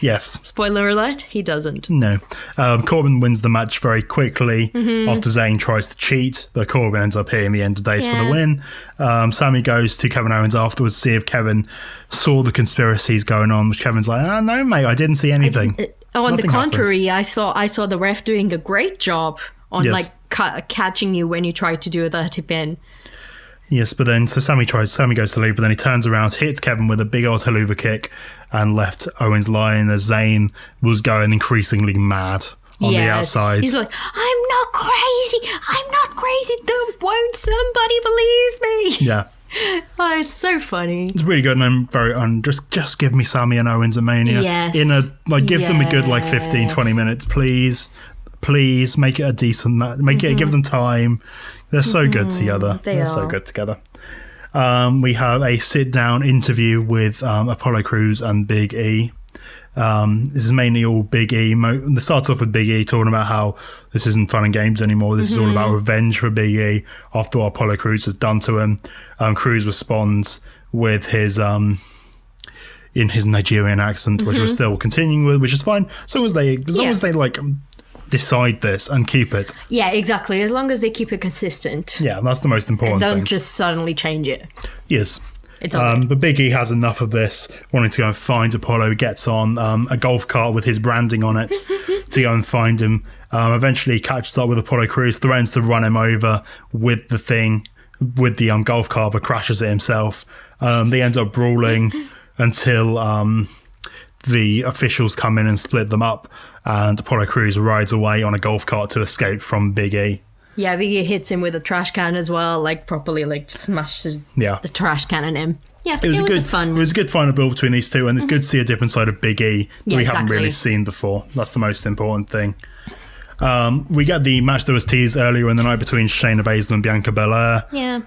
Yes. Spoiler alert, he doesn't. No. Corbin wins the match very quickly after Zayn tries to cheat, but Corbin ends up hitting the end of days for the win. Sami goes to Kevin Owens afterwards to see if Kevin saw the conspiracies going on, which Kevin's like, no, mate, I didn't see anything. On the contrary, I saw the ref doing a great job on catching you when you try to do a dirty pin. Yes, but then Sami goes to leave, but then he turns around, hits Kevin with a big old haluva kick, and left Owens lying as Zayn was going increasingly mad on the outside. He's like, I'm not crazy, won't somebody believe me? Yeah. Oh, it's so funny. It's really good, and just give me Sami and Owens at Mania. Yes. Give them a good 15-20 minutes, please. Please make it a decent match. Give them time. They're so good together. They're so good together. We have a sit-down interview with Apollo Crews and Big E. This is mainly all Big E. It starts off with Big E talking about how this isn't fun and games anymore. This is all about revenge for Big E after what Apollo Crews has done to him. Crews responds with his in his Nigerian accent, which we're still continuing with, which is fine. As long as they decide this and keep it. Yeah, exactly. As long as they keep it consistent. Yeah, that's the most important thing. Don't just suddenly change it. Yes. It's okay. But Big E has enough of this, wanting to go and find Apollo. He gets on a golf cart with his branding on it to go and find him. Eventually catches up with Apollo Crews, threatens to run him over with the golf cart, but crashes it himself. They end up brawling until the officials come in and split them up, and Apollo Crews rides away on a golf cart to escape from Big E. Yeah, Big E hits him with a trash can as well, properly smashes the trash can at him. Yeah, it was a good final build between these two, and it's good to see a different side of Big E that we haven't really seen before. That's the most important thing. We get the match that was teased earlier in the night between Shayna Basel and Bianca Belaire. Yeah.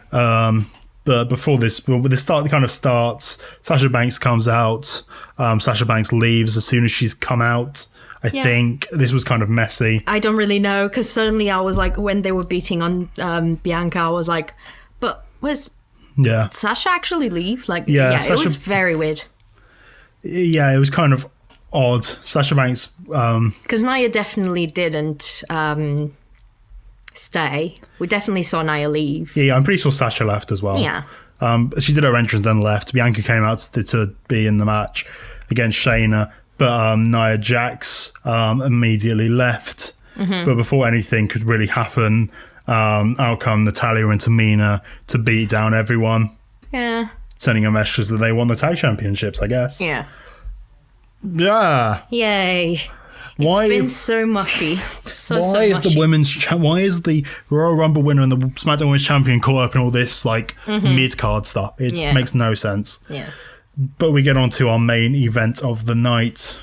But before this, starts, Sasha Banks comes out. Sasha Banks leaves as soon as she's come out. I think this was kind of messy. I don't really know, because suddenly I was like, when they were beating on Bianca, I was like, but did Sasha actually leave? Sasha, it was very weird. Yeah, it was kind of odd. Sasha Banks... Because Nia definitely didn't stay. We definitely saw Nia leave. Yeah, I'm pretty sure Sasha left as well. Yeah. She did her entrance, then left. Bianca came out to be in the match against Shayna, but Nia Jax immediately left. But before anything could really happen, out come Natalya and Tamina to beat down everyone. Yeah. Sending a message that they won the tag championships, I guess. Yeah. Yeah. Yay. It's been so mushy. Why is the Royal Rumble winner and the SmackDown Women's Champion caught up in all this mid-card stuff? It makes no sense. Yeah. But we get on to our main event of the night,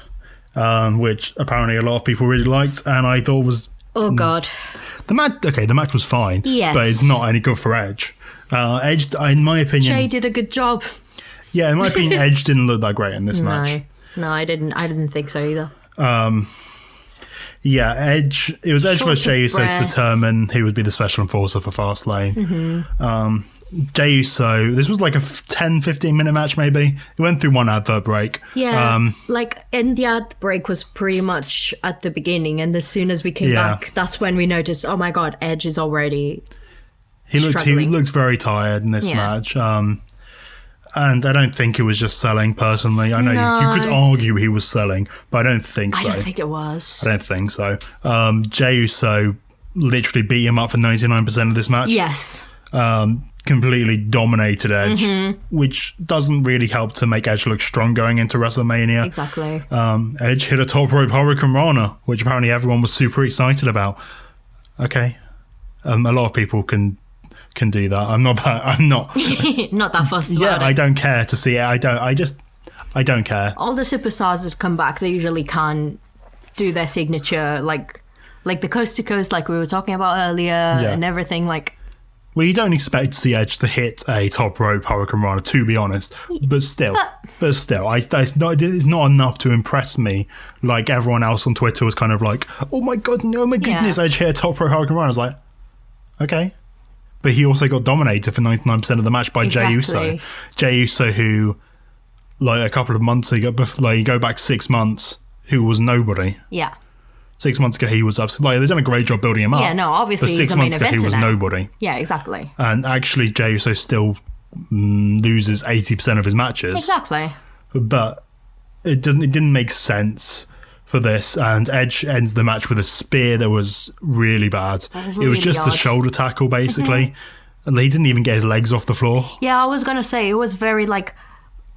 which apparently a lot of people really liked, and I thought was... Oh, God. The match was fine, but it's not any good for Edge. Edge, in my opinion... Jay did a good job. Yeah, in my opinion, Edge didn't look that great in this match. No, I didn't think so either. Yeah, Edge. It was Edge versus Jey Uso to determine who would be the special enforcer for Fastlane. Jey Uso. This was like a 10-15 minute match, maybe. It went through one advert break. Yeah, and the ad break was pretty much at the beginning, and as soon as we came back, that's when we noticed. Oh my God, Edge is already. He looked very tired in this match. And I don't think it was just selling, personally. I know you could argue he was selling, but I don't think so. I don't think it was. I don't think so. Jey Uso literally beat him up for 99% of this match. Yes. Completely dominated Edge, which doesn't really help to make Edge look strong going into WrestleMania. Exactly. Edge hit a top rope Hurricane Rana, which apparently everyone was super excited about. Okay. A lot of people can do that. I'm not not that fussed about it. I don't care to see it. I don't care. All the superstars that come back, they usually can do their signature, like the coast to coast, like we were talking about earlier, and everything. Well, you don't expect to see Edge to hit a top rope Hurricane Rana, to be honest. But still, it's not enough to impress me. Like everyone else on Twitter was kind of like, oh my goodness, Edge hit a top rope Hurricane Rana. I was like, okay. But he also got dominated for 99% of the match by Jey Uso. Jey Uso, who, a couple of months ago, you go back 6 months, who was nobody. Yeah. 6 months ago, he was they've done a great job building him up. Yeah, no, obviously but 6 months ago, he was nobody. Yeah, exactly. And actually, Jey Uso still loses 80% of his matches. Exactly. But it didn't make sense for this, and Edge ends the match with a spear that was really bad. It was just a shoulder tackle, basically. And he didn't even get his legs off the floor. Yeah, I was gonna say it was very like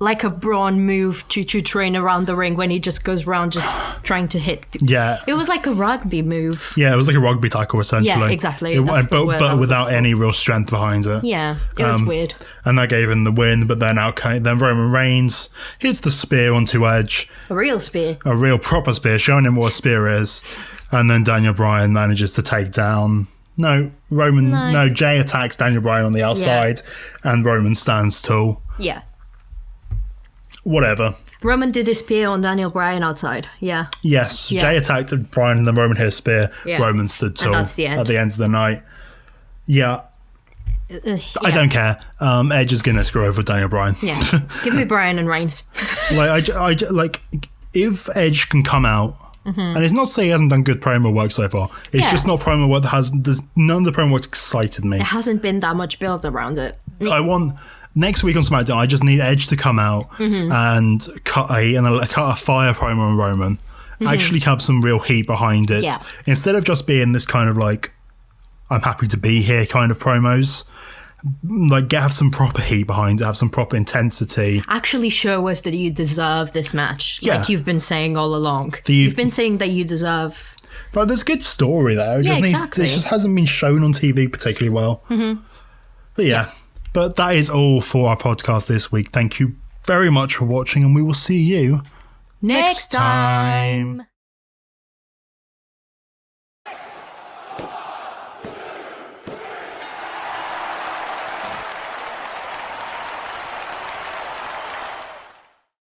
a Braun move, choo-choo train around the ring when he just goes around just trying to hit people. Yeah. It was like a rugby move. Yeah, it was like a rugby tackle, essentially. Yeah, exactly. But without any real strength behind it. Yeah, it was weird. And that gave him the win, but then Roman Reigns hits the spear onto Edge. A real spear. A real proper spear, showing him what a spear is. And then Daniel Bryan manages to take down... No, Jey attacks Daniel Bryan on the outside, and Roman stands tall. Yeah. Whatever. Roman did his spear on Daniel Bryan outside. Yeah. Yes. Yeah. Jey attacked Bryan and then Roman hit a spear. Yeah. Roman stood tall. And that's the end. At the end of the night. Yeah. I don't care. Edge is going to screw over Daniel Bryan. Yeah. Give me Bryan and Reigns. If Edge can come out, and it's not to say he hasn't done good promo work so far. It's just not promo work none of the promo work's excited me. There hasn't been that much build around it. Next week on SmackDown, I just need Edge to come out and cut a fire promo on Roman. Actually have some real heat behind it. Yeah. Instead of just being this kind of I'm happy to be here kind of promos. Have some proper heat behind it, have some proper intensity. Actually show us that you deserve this match. Yeah. Like you've been saying all along. You've been saying that you deserve... there's good story there. It just hasn't been shown on TV particularly well. But yeah. But that is all for our podcast this week. Thank you very much for watching, and we will see you next time.